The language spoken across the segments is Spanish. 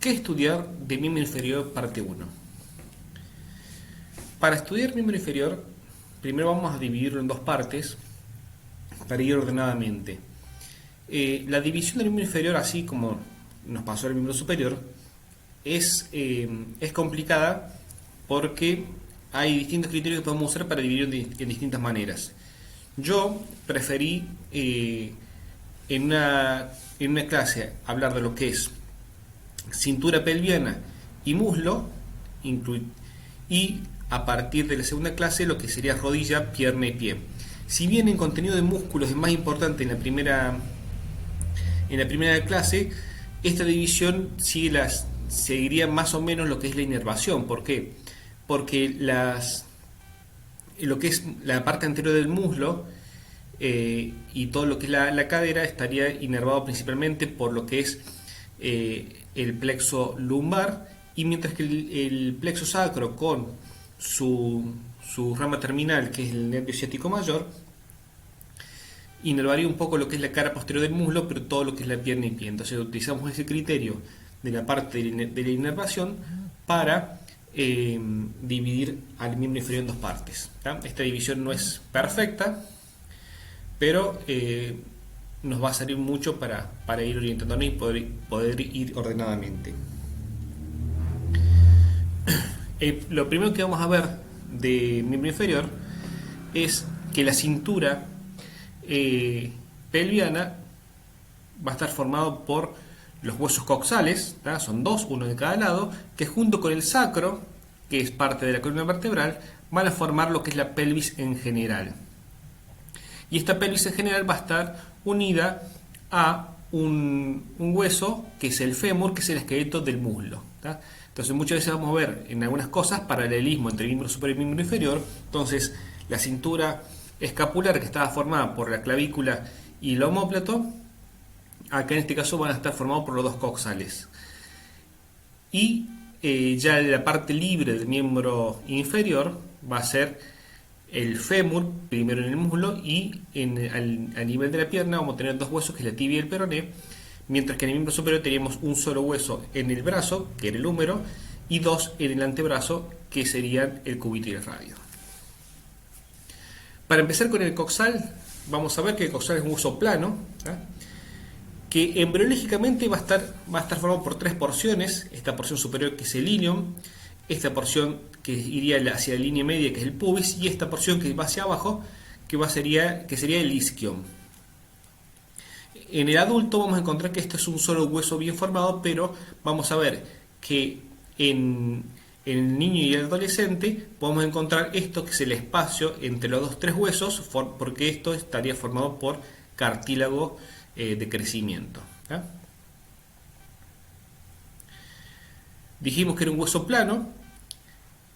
¿Qué estudiar de miembro inferior parte 1? Para estudiar miembro inferior, primero vamos a dividirlo en dos partes para ir ordenadamente. La división del miembro inferior, así como nos pasó al miembro superior, es complicada porque hay distintos criterios que podemos usar para dividirlo en distintas maneras. Yo preferí en una clase hablar de lo que es cintura pelviana y muslo, y a partir de la segunda clase lo que sería rodilla, pierna y pie. Si bien en contenido de músculos es más importante en la primera clase, esta división seguiría más o menos lo que es la inervación. ¿Por qué? Porque lo que es la parte anterior del muslo y todo lo que es la cadera estaría inervado principalmente por lo que es el plexo lumbar, y mientras que el plexo sacro con su rama terminal, que es el nervio ciático mayor, inervaría un poco lo que es la cara posterior del muslo, pero todo lo que es la pierna y pie. Entonces utilizamos ese criterio de la parte de la inervación para dividir al miembro inferior en dos partes. Esta división no es perfecta, pero nos va a servir mucho para ir orientándonos y poder ir ordenadamente. Lo primero que vamos a ver de miembro inferior es que la cintura pelviana va a estar formado por los huesos coxales, son dos, uno de cada lado, que junto con el sacro, que es parte de la columna vertebral, van a formar lo que es la pelvis en general. Y esta pelvis en general va a estar unida a un hueso que es el fémur, que es el esqueleto del muslo. Entonces muchas veces vamos a ver en algunas cosas paralelismo entre el miembro superior y el miembro inferior. Entonces la cintura escapular, que estaba formada por la clavícula y el omóplato, acá en este caso van a estar formados por los dos coxales. Y ya la parte libre del miembro inferior va a ser el fémur, primero en el muslo, y a nivel de la pierna vamos a tener dos huesos, que es la tibia y el peroné, mientras que en el miembro superior teníamos un solo hueso en el brazo, que era el húmero, y dos en el antebrazo, que serían el cúbito y el radio. Para empezar con el coxal, vamos a ver que el coxal es un hueso plano, que embriológicamente va a estar formado por tres porciones. Esta porción superior, que es el ilion, esta porción que iría hacia la línea media, que es el pubis, y esta porción que va hacia abajo, que sería el isquion. En el adulto vamos a encontrar que este es un solo hueso bien formado, pero vamos a ver que en el niño y el adolescente podemos encontrar esto, que es el espacio entre los tres huesos, porque esto estaría formado por cartílago de crecimiento. Dijimos que era un hueso plano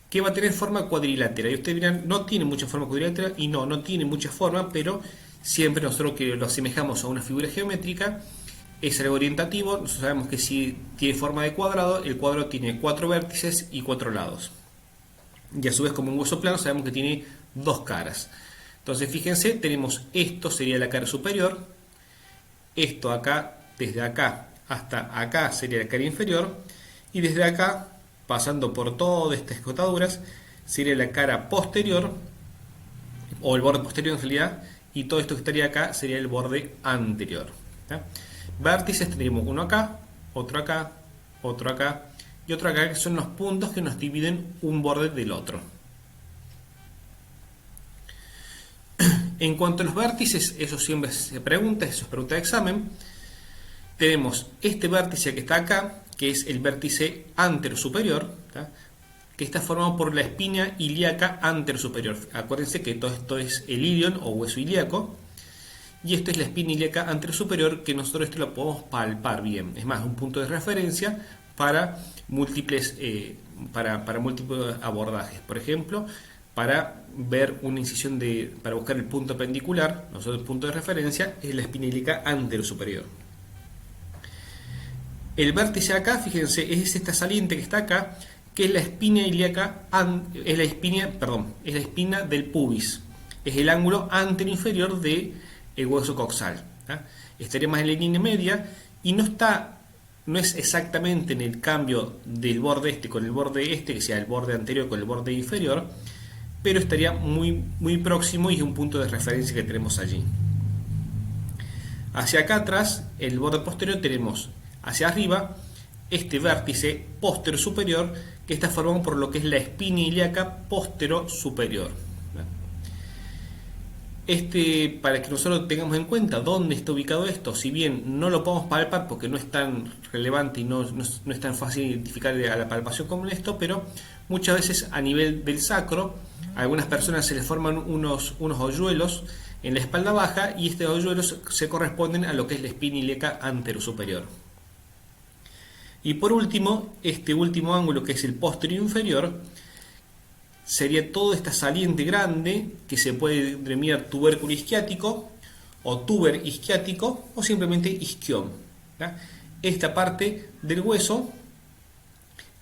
que va a tener forma cuadrilátera, y ustedes dirán, no tiene mucha forma cuadrilátera, y no tiene mucha forma, pero siempre nosotros que lo asemejamos a una figura geométrica es algo orientativo. Nosotros sabemos que si tiene forma de cuadrado, el cuadrado tiene 4 vértices y 4 lados, y a su vez, como un hueso plano, sabemos que tiene dos caras. Entonces fíjense, tenemos esto, sería la cara superior, esto acá, desde acá hasta acá sería la cara inferior, y desde acá, pasando por todas estas escotaduras, sería la cara posterior, o el borde posterior en realidad, y todo esto que estaría acá sería el borde anterior. Vértices tendríamos uno acá, otro acá, otro acá y otro acá, que son los puntos que nos dividen un borde del otro. En cuanto a los vértices, eso siempre se pregunta, eso es pregunta de examen. Tenemos este vértice que está acá, que es el vértice anterosuperior, que está formado por la espina ilíaca anterosuperior. Acuérdense que todo esto es el ilion o hueso ilíaco, y esto es la espina ilíaca anterosuperior, que nosotros esto lo podemos palpar bien. Es más, un punto de referencia para múltiples abordajes. Por ejemplo, para ver una incisión para buscar el punto pendicular, nosotros el punto de referencia es la espina ilíaca anterosuperior. El vértice acá, fíjense, es esta saliente que está acá, que es la espina ilíaca, es la espina del pubis, es el ángulo anteroinferior del hueso coxal. Estaría más en la línea media y no está no es exactamente en el cambio del borde este con el borde este, que sea el borde anterior con el borde inferior, pero estaría muy próximo y es un punto de referencia que tenemos allí. Hacia acá atrás, el borde posterior, tenemos hacia arriba este vértice póstero superior que está formado por lo que es la espina ilíaca póstero superior. Para que nosotros tengamos en cuenta dónde está ubicado esto, si bien no lo podemos palpar porque no es tan relevante y no es tan fácil identificar a la palpación como esto, pero muchas veces a nivel del sacro, a algunas personas se les forman unos hoyuelos en la espalda baja y estos hoyuelos se corresponden a lo que es la espina ilíaca anterosuperior. Y por último, este último ángulo que es el posterior inferior, sería toda esta saliente grande que se puede denominar tubérculo isquiático o tuber isquiático o simplemente isquión. Esta parte del hueso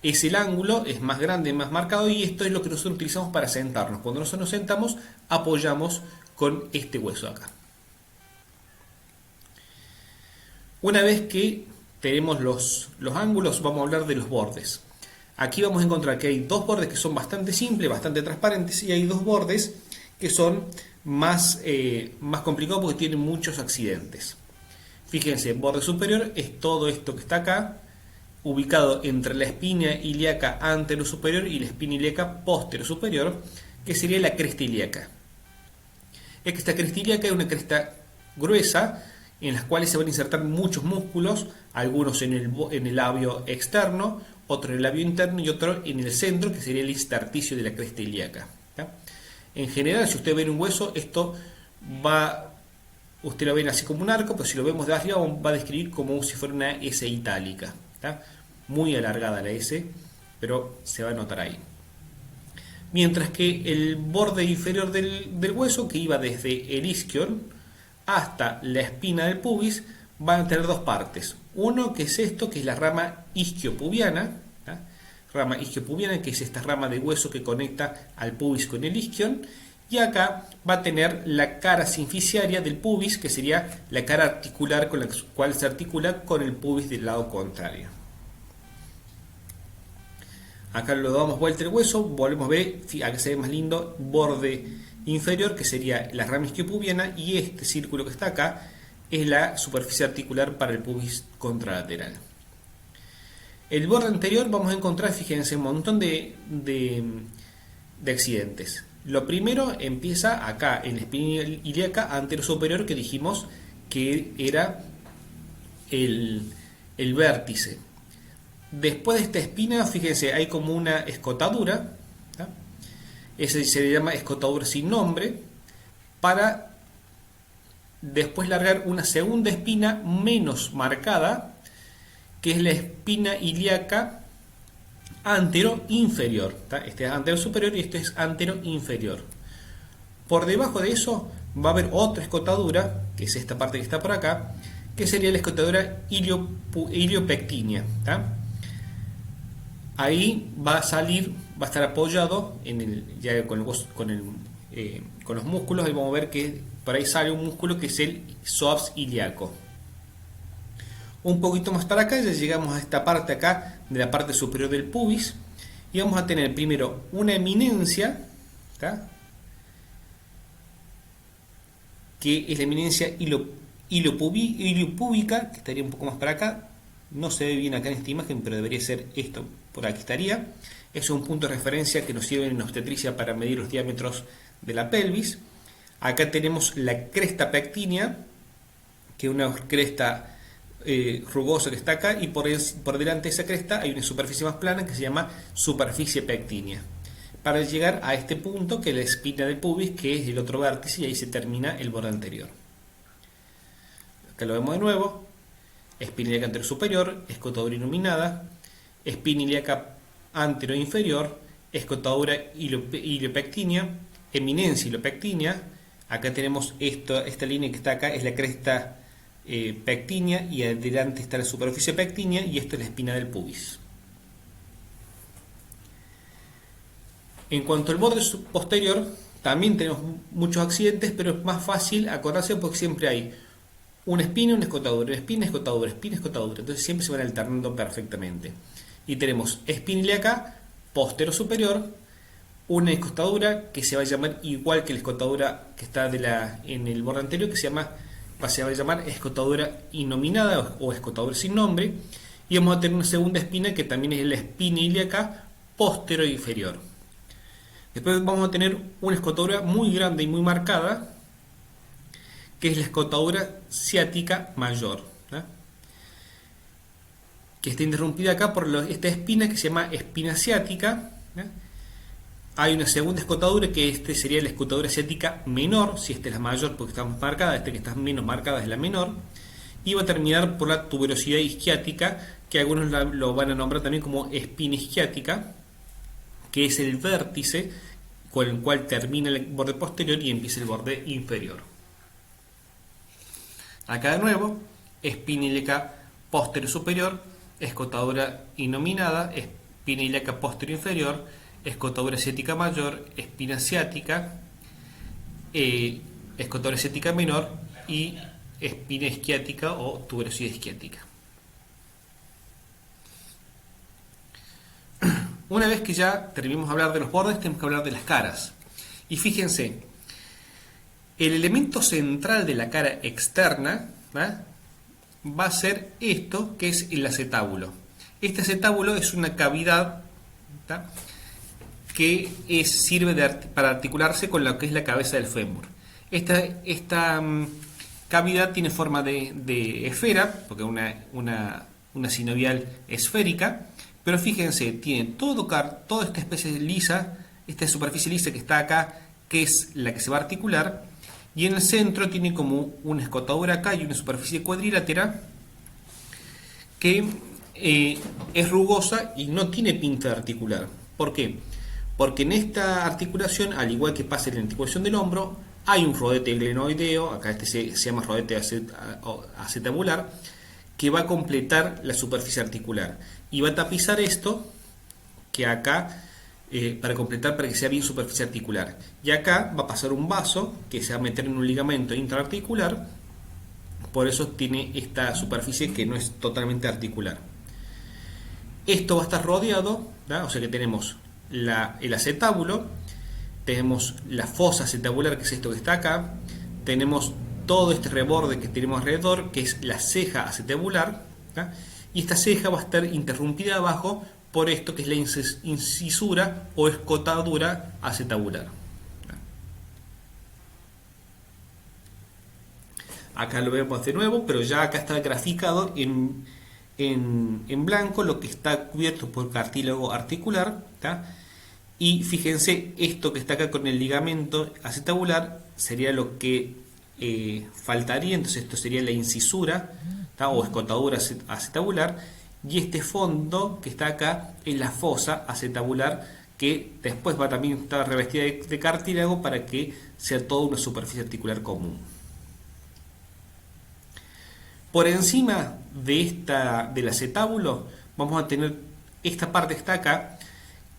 es el ángulo, es más grande, más marcado, y esto es lo que nosotros utilizamos para sentarnos. Cuando nosotros nos sentamos, apoyamos con este hueso acá. Una vez que tenemos los ángulos, vamos a hablar de los bordes. Aquí vamos a encontrar que hay dos bordes que son bastante simples, bastante transparentes, y hay dos bordes que son más complicados porque tienen muchos accidentes. Fíjense, el borde superior es todo esto que está acá, ubicado entre la espina ilíaca anterosuperior y la espina ilíaca posterosuperior, que sería la cresta ilíaca. Esta cresta ilíaca es una cresta gruesa en las cuales se van a insertar muchos músculos, algunos en el labio externo, otro en el labio interno y otro en el centro, que sería el intersticio de la cresta ilíaca. En general, si usted ve un hueso, usted lo ve así como un arco, pero si lo vemos de arriba va a describir como si fuera una S itálica. Muy alargada la S, pero se va a notar ahí. Mientras que el borde inferior del hueso, que iba desde el isquion hasta la espina del pubis, van a tener dos partes. Uno que es esto, que es la rama isquiopubiana, que es esta rama de hueso que conecta al pubis con el isquion, y acá va a tener la cara sinficiaria del pubis, que sería la cara articular con la cual se articula con el pubis del lado contrario. Acá lo damos vuelta el hueso, volvemos a ver, acá se ve más lindo, borde inferior, que sería la rama isquiopubiana, y este círculo que está acá es la superficie articular para el pubis contralateral. El borde anterior vamos a encontrar, fíjense, un montón de accidentes. Lo primero empieza acá, en la espina ilíaca anterosuperior, que dijimos que era el vértice. Después de esta espina, fíjense, hay como una escotadura, ese se le llama escotadura sin nombre, para después largar una segunda espina menos marcada, que es la espina ilíaca antero-inferior. Este es antero-superior y este es antero-inferior. Por debajo de eso va a haber otra escotadura, que es esta parte que está por acá, que sería la escotadura iliopectínea. Ahí va a estar apoyado con los músculos, y vamos a ver que por ahí sale un músculo que es el psoas ilíaco. Un poquito más para acá ya llegamos a esta parte acá de la parte superior del pubis, y vamos a tener primero una eminencia, que es la eminencia iliopúbica, que estaría un poco más para acá. No se ve bien acá en esta imagen, pero debería ser esto, por aquí estaría. Es un punto de referencia que nos sirve en obstetricia para medir los diámetros de la pelvis. Acá tenemos la cresta pectínea, que es una cresta rugosa que está acá, y por delante de esa cresta hay una superficie más plana que se llama superficie pectínea, para llegar a este punto que es la espina del pubis, que es el otro vértice, y ahí se termina el borde anterior. Acá lo vemos de nuevo: espina ilíaca anterosuperior, escotadura iluminada, espina ilíaca antero-inferior, escotadura iliopectínea, eminencia iliopectínea. Acá tenemos esta línea que está acá, es la cresta pectínea, y adelante está la superficie pectínea, y esto es la espina del pubis. En cuanto al borde posterior, también tenemos muchos accidentes, pero es más fácil acordarse porque siempre hay una espina, una escotadura, espina, escotadura, espina, escotadura. Entonces siempre se van alternando perfectamente. Y tenemos espina ilíaca postero superior, una escotadura que se va a llamar igual que la escotadura que está en el borde anterior, que se va a llamar escotadura innominada o escotadura sin nombre. Y vamos a tener una segunda espina que también es la espina ilíaca postero inferior. Después vamos a tener una escotadura muy grande y muy marcada, que es la escotadura ciática mayor, ¿no? Que está interrumpida acá por esta espina que se llama espina ciática, ¿no? Hay una segunda escotadura que sería la escotadura ciática menor, si esta es la mayor porque está más marcada, que está menos marcada es la menor, y va a terminar por la tuberosidad isquiática, que algunos lo van a nombrar también como espina isquiática, que es el vértice con el cual termina el borde posterior y empieza el borde inferior. Acá de nuevo, espina ilíaca posterior superior, escotadura innominada, espina ilíaca posterior inferior, escotadura ciática mayor, espina ciática, escotadura ciática menor y espina isquiática o tuberosidad isquiática. Una vez que ya terminamos de hablar de los bordes, tenemos que hablar de las caras. Y fíjense, el elemento central de la cara externa, ¿va? Va a ser esto que es el acetábulo. Este acetábulo es una cavidad, ¿tá? Que sirve para articularse con lo que es la cabeza del fémur. Esta cavidad tiene forma de esfera, porque es una sinovial esférica, pero fíjense, tiene toda esta especie lisa, esta superficie lisa que está acá, que es la que se va a articular, y en el centro tiene como una escotadura acá y una superficie cuadrilátera que es rugosa y no tiene pinta articular. ¿Por qué? Porque en esta articulación, al igual que pasa en la articulación del hombro, hay un rodete glenoideo, acá se llama rodete acetabular, que va a completar la superficie articular y va a tapizar esto que acá para completar, para que sea bien superficie articular. Y acá va a pasar un vaso que se va a meter en un ligamento intraarticular, por eso tiene esta superficie que no es totalmente articular. Esto va a estar rodeado, ¿da? O sea que tenemos el acetábulo, tenemos la fosa acetabular, que es esto que está acá, tenemos todo este reborde que tenemos alrededor, que es la ceja acetabular, ¿da? Y esta ceja va a estar interrumpida abajo por esto que es la incisura o escotadura acetabular. Acá lo vemos de nuevo, pero ya acá está graficado en blanco lo que está cubierto por cartílago articular, ¿tá? Y fíjense, esto que está acá con el ligamento acetabular sería lo que faltaría, entonces esto sería la incisura, ¿tá? O escotadura acetabular. Y este fondo que está acá es la fosa acetabular, que después va también a estar revestida de cartílago para que sea toda una superficie articular común. Por encima del acetábulo vamos a tener esta parte que está acá,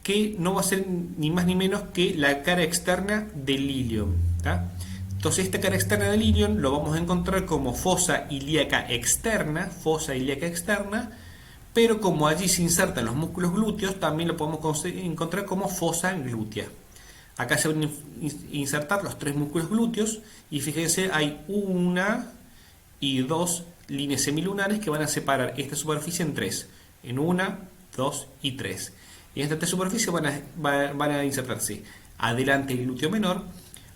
que no va a ser ni más ni menos que la cara externa del ilion, ¿tá? Entonces esta cara externa del ilion lo vamos a encontrar como fosa ilíaca externa, pero como allí se insertan los músculos glúteos, también lo podemos encontrar como fosa glútea. Acá se van a insertar los tres músculos glúteos y fíjense, hay una y dos líneas semilunares que van a separar esta superficie en tres, en una, dos y tres. Y en estas tres superficies van a insertarse adelante el glúteo menor,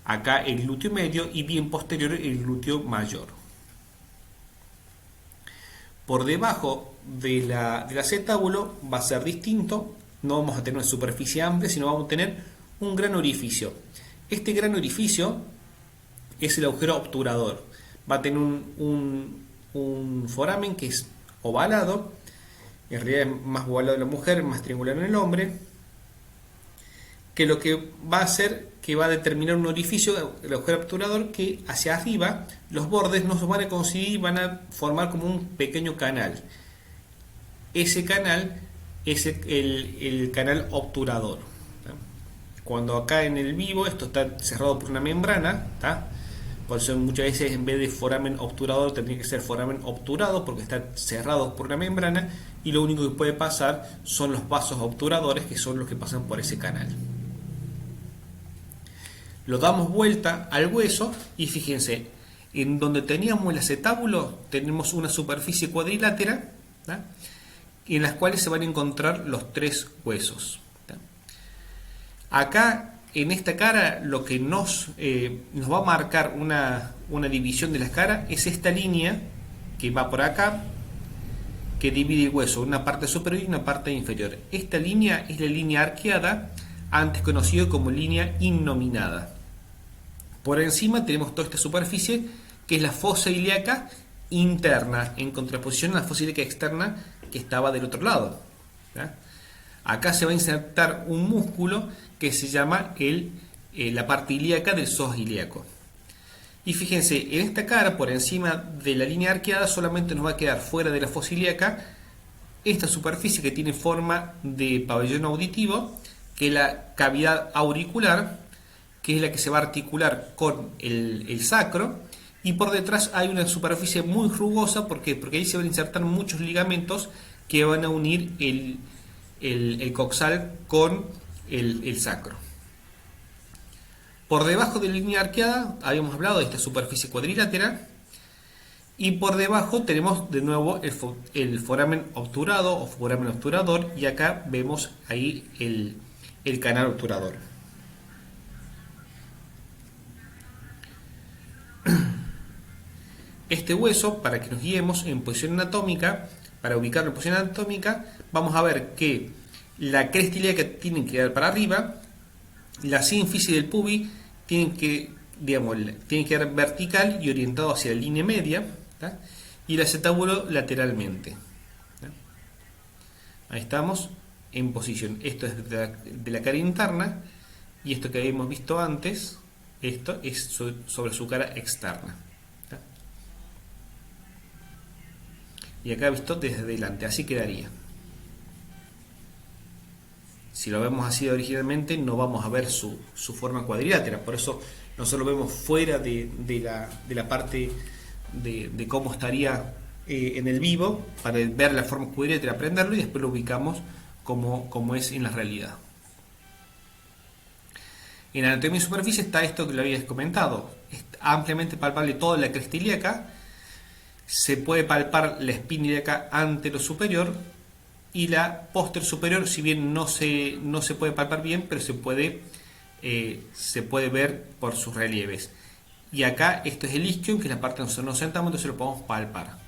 acá el glúteo medio y bien posterior el glúteo mayor. Por debajo del acetábulo va a ser distinto, no vamos a tener una superficie amplia, sino vamos a tener un gran orificio. Este gran orificio es el agujero obturador. Va a tener un foramen que es ovalado, en realidad es más ovalado en la mujer, más triangular en el hombre, que lo que va a hacer que va a determinar un orificio, el agujero obturador, que hacia arriba los bordes no se van a coincidir, van a formar como un pequeño canal. Ese canal es el canal obturador, ¿tá? Cuando acá en el vivo esto está cerrado por una membrana, ¿tá? Por eso muchas veces en vez de foramen obturador tendría que ser foramen obturado porque está cerrado por una membrana y lo único que puede pasar son los vasos obturadores que son los que pasan por ese canal. Lo damos vuelta al hueso y fíjense, en donde teníamos el acetábulo tenemos una superficie cuadrilátera, ¿tá?, en las cuales se van a encontrar los tres huesos, ¿tá? Acá en esta cara lo que nos va a marcar una división de las caras es esta línea que va por acá, que divide el hueso, una parte superior y una parte inferior. Esta línea es la línea arqueada, antes conocida como línea innominada. Por encima tenemos toda esta superficie que es la fosa ilíaca interna, en contraposición a la fosa ilíaca externa que estaba del otro lado, ¿tá? Acá se va a insertar un músculo que se llama la parte ilíaca del psoas ilíaco. Y fíjense, en esta cara, por encima de la línea arqueada, solamente nos va a quedar fuera de la fosa ilíaca esta superficie que tiene forma de pabellón auditivo, que es la cavidad auricular, que es la que se va a articular con el sacro, y por detrás hay una superficie muy rugosa. ¿Por qué? Porque ahí se van a insertar muchos ligamentos que van a unir el coxal con el sacro. Por debajo de la línea arqueada habíamos hablado de esta superficie cuadrilátera, y por debajo tenemos de nuevo el foramen obturado o foramen obturador, y acá vemos ahí el canal obturador. Este hueso, para que nos guiemos en posición anatómica, para ubicarlo en posición anatómica, vamos a ver que la cresta ilíaca tiene que quedar para arriba, la sínfisis del pubis tiene que quedar vertical y orientado hacia la línea media, ¿tá?, y el acetábulo lateralmente, ¿tá? Ahí estamos en posición. Esto es de la cara interna, y esto que habíamos visto antes, esto es sobre su cara externa, ¿tá? Y acá visto desde delante, así quedaría. Si lo vemos así originalmente, no vamos a ver su forma cuadrilátera. Por eso nosotros lo vemos fuera de la parte de cómo estaría en el vivo, para ver la forma cuadrilátera, aprenderlo, y después lo ubicamos como es en la realidad. En anatomía y superficie está esto que lo habías comentado. Es ampliamente palpable toda la cresta ilíaca. Se puede palpar la espina ilíaca anterosuperior y la posterior superior, si bien no se puede palpar bien, pero se puede ver por sus relieves. Y acá esto es el isquion, que es la parte donde nos sentamos, entonces lo podemos palpar.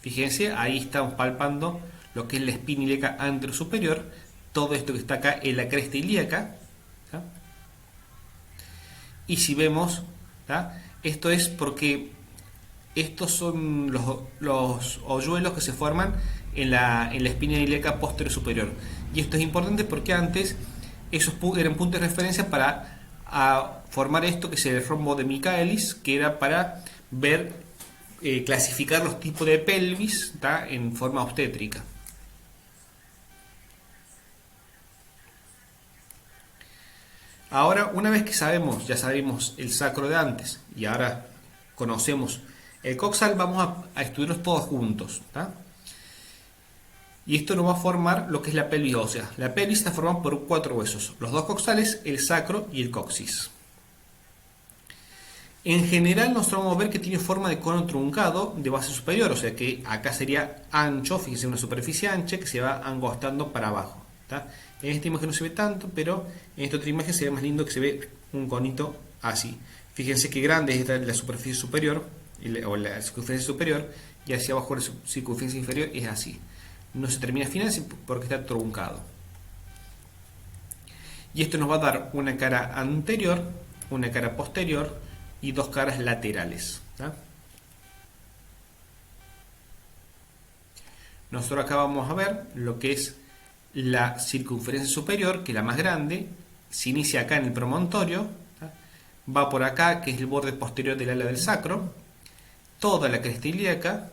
Fíjense, ahí estamos palpando lo que es la espina ilíaca anterosuperior. Todo esto que está acá es la cresta ilíaca, ¿tá? Y si vemos, ¿tá?, esto es porque estos son los hoyuelos que se forman en la espina ilíaca posterior superior. Y esto es importante porque antes esos eran puntos de referencia para formar esto que es el rombo de Michaelis, que era para ver, clasificar los tipos de pelvis, ¿tá?, en forma obstétrica. Ahora, una vez que ya sabemos el sacro de antes y ahora conocemos el coxal, vamos a estudiarlos todos juntos, ¿tá? Y esto nos va a formar lo que es la pelvis ósea. La pelvis está formada por 4 huesos: los 2 coxales, el sacro y el coxis. En general nosotros vamos a ver que tiene forma de cono truncado de base superior, o sea que acá sería ancho, fíjense, una superficie ancha que se va angostando para abajo, ¿tá? En esta imagen no se ve tanto, pero en esta otra imagen se ve más lindo, que se ve un conito así. Fíjense que grande es la superficie superior, o la circunferencia superior, y hacia abajo la circunferencia inferior es así. No se termina al final porque está truncado. Y esto nos va a dar una cara anterior, una cara posterior y 2 caras laterales, ¿tá? Nosotros acá vamos a ver lo que es la circunferencia superior, que es la más grande. Se inicia acá en el promontorio, ¿tá?, va por acá, que es el borde posterior del ala del sacro, toda la cresta ilíaca.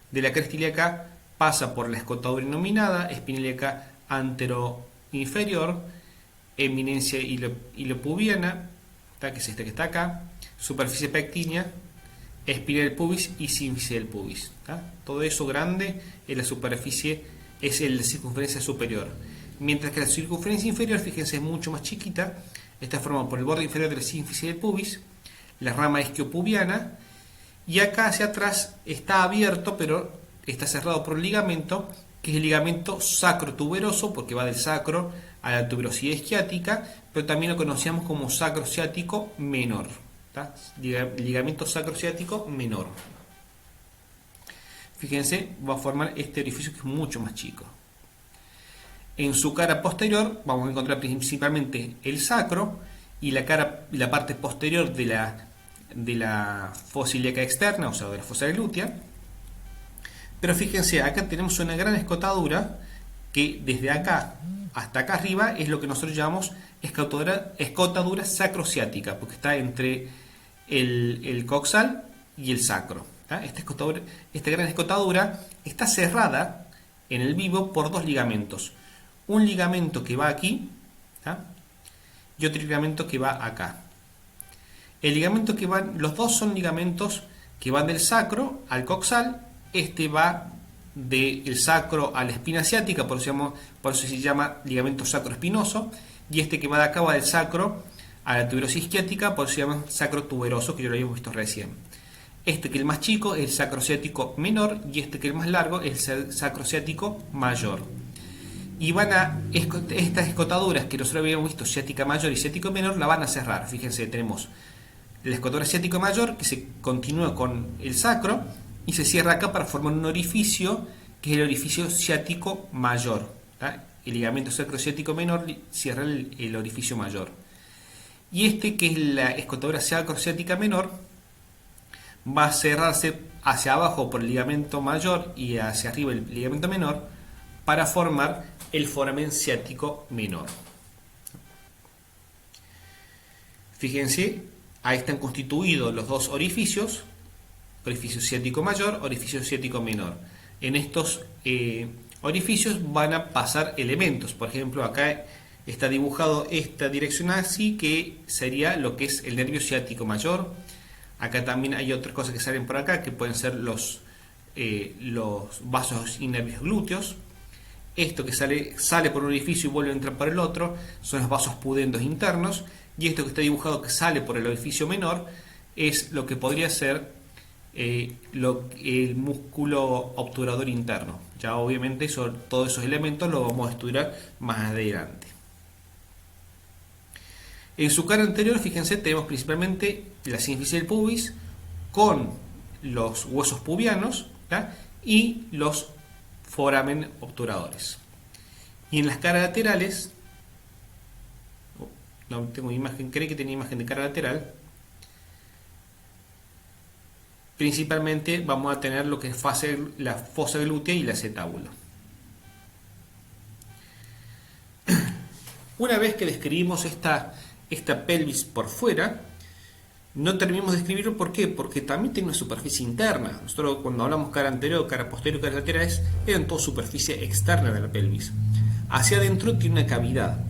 De la cresta ilíaca pasa por la escotadura innominada, espina ilíaca antero-inferior, eminencia ilopubiana, que es este que está acá, superficie pectínea, espina del pubis y sínfisis del pubis. ¿Tá? Todo eso grande es la superficie, es la circunferencia superior. Mientras que la circunferencia inferior, fíjense, es mucho más chiquita. Está formada por el borde inferior de la sínfisis del pubis, la rama isquiopubiana, y acá hacia atrás está abierto, pero está cerrado por un ligamento, que es el ligamento sacrotuberoso, porque va del sacro a la tuberosidad isquiática, pero también lo conocíamos como sacrociático menor. ¿Tá? Ligamento sacrociático menor. Fíjense, va a formar este orificio que es mucho más chico. En su cara posterior vamos a encontrar principalmente el sacro y la parte posterior de la fosa ilíaca externa, o sea, de la fosa glútea. Pero fíjense, acá tenemos una gran escotadura que desde acá hasta acá arriba es lo que nosotros llamamos escotadura sacrociática, porque está entre el coxal y el sacro. Esta gran escotadura está cerrada en el vivo por dos ligamentos. Un ligamento que va aquí, ¿tá? Y otro ligamento que va acá. El ligamento que van, los dos son ligamentos que van del sacro al coxal. Este va del sacro a la espina ciática, por eso se llama ligamento sacroespinoso. Y este que va de acá va del sacro a la tuberosis isquiática, por eso se llama sacrotuberoso, que ya lo habíamos visto recién. Este que es el más chico es el sacrociático menor y este que es el más largo es el sacrociático mayor. Y van a estas escotaduras que nosotros habíamos visto, ciática mayor y ciático menor, la van a cerrar. Fíjense, tenemos la escotadura ciático mayor que se continúa con el sacro y se cierra acá para formar un orificio que es el orificio ciático mayor. ¿Tá? El ligamento sacrociático menor cierra el orificio mayor. Y este, que es la escotadura sacrociática menor, va a cerrarse hacia abajo por el ligamento mayor y hacia arriba el ligamento menor para formar el foramen ciático menor. Fíjense, ahí están constituidos los dos orificios, orificio ciático mayor, orificio ciático menor. En estos orificios van a pasar elementos. Por ejemplo, acá está dibujado esta dirección así, que sería lo que es el nervio ciático mayor. Acá también hay otras cosas que salen por acá, que pueden ser los vasos y nervios glúteos. Esto que sale por un orificio y vuelve a entrar por el otro son los vasos pudendos internos. Y esto que está dibujado que sale por el orificio menor es lo que podría ser el músculo obturador interno. Ya obviamente todos esos elementos los vamos a estudiar más adelante. En su cara anterior, fíjense, tenemos principalmente la sínfisis del pubis con los huesos pubianos, ¿tá? Y los foramen obturadores. Y en las caras laterales, no tengo imagen, creí que tenía imagen de cara lateral. Principalmente vamos a tener lo que es la fosa glútea y el acetábulo. Una vez que describimos esta pelvis por fuera, no terminamos de describirlo. ¿Por qué? Porque también tiene una superficie interna. Nosotros cuando hablamos cara anterior, cara posterior, cara laterales, eran todo superficie externa de la pelvis. Hacia adentro tiene una cavidad.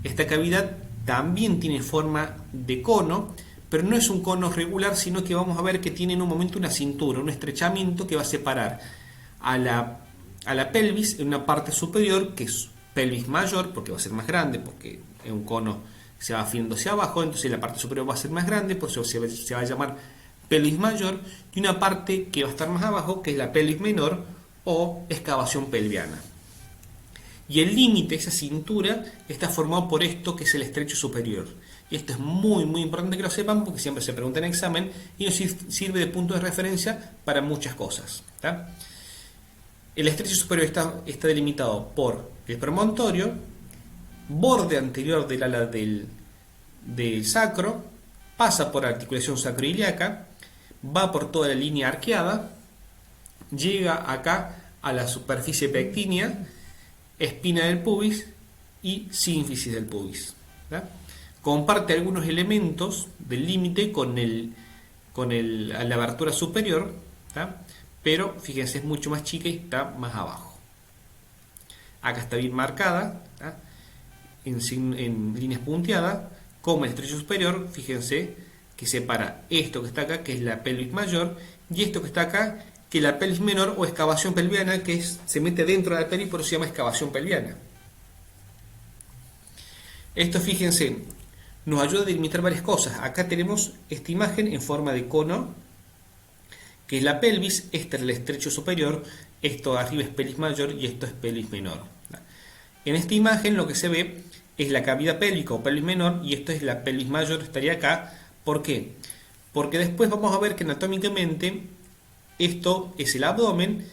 Esta cavidad también tiene forma de cono, pero no es un cono regular, sino que vamos a ver que tiene en un momento una cintura, un estrechamiento que va a separar a la pelvis en una parte superior, que es pelvis mayor, porque va a ser más grande, porque es un cono que se va abriendo hacia abajo, entonces la parte superior va a ser más grande, por eso se va a llamar pelvis mayor, y una parte que va a estar más abajo, que es la pelvis menor o excavación pelviana. Y el límite, esa cintura, está formado por esto que es el estrecho superior. Y esto es muy muy importante que lo sepan, porque siempre se pregunta en examen y nos sirve de punto de referencia para muchas cosas. ¿Tá? El estrecho superior está delimitado por el promontorio, borde anterior del ala del sacro, pasa por la articulación sacroiliaca, va por toda la línea arqueada, llega acá a la superficie pectínea, espina del pubis y sínfisis del pubis. ¿Tá? Comparte algunos elementos del límite con la abertura superior, ¿tá? Pero fíjense, es mucho más chica y está más abajo. Acá está bien marcada, en líneas punteadas, como el estrecho superior, fíjense, que separa esto que está acá, que es la pelvis mayor, y esto que está acá, que es la pelvis menor o excavación pelviana, que se mete dentro de la pelvis, por eso se llama excavación pelviana. Esto, fíjense, nos ayuda a delimitar varias cosas. Acá tenemos esta imagen en forma de cono, que es la pelvis, este es el estrecho superior, esto de arriba es pelvis mayor y esto es pelvis menor. En esta imagen lo que se ve es la cavidad pélvica o pelvis menor y esto es la pelvis mayor, estaría acá. ¿Por qué? Porque después vamos a ver que anatómicamente esto es el abdomen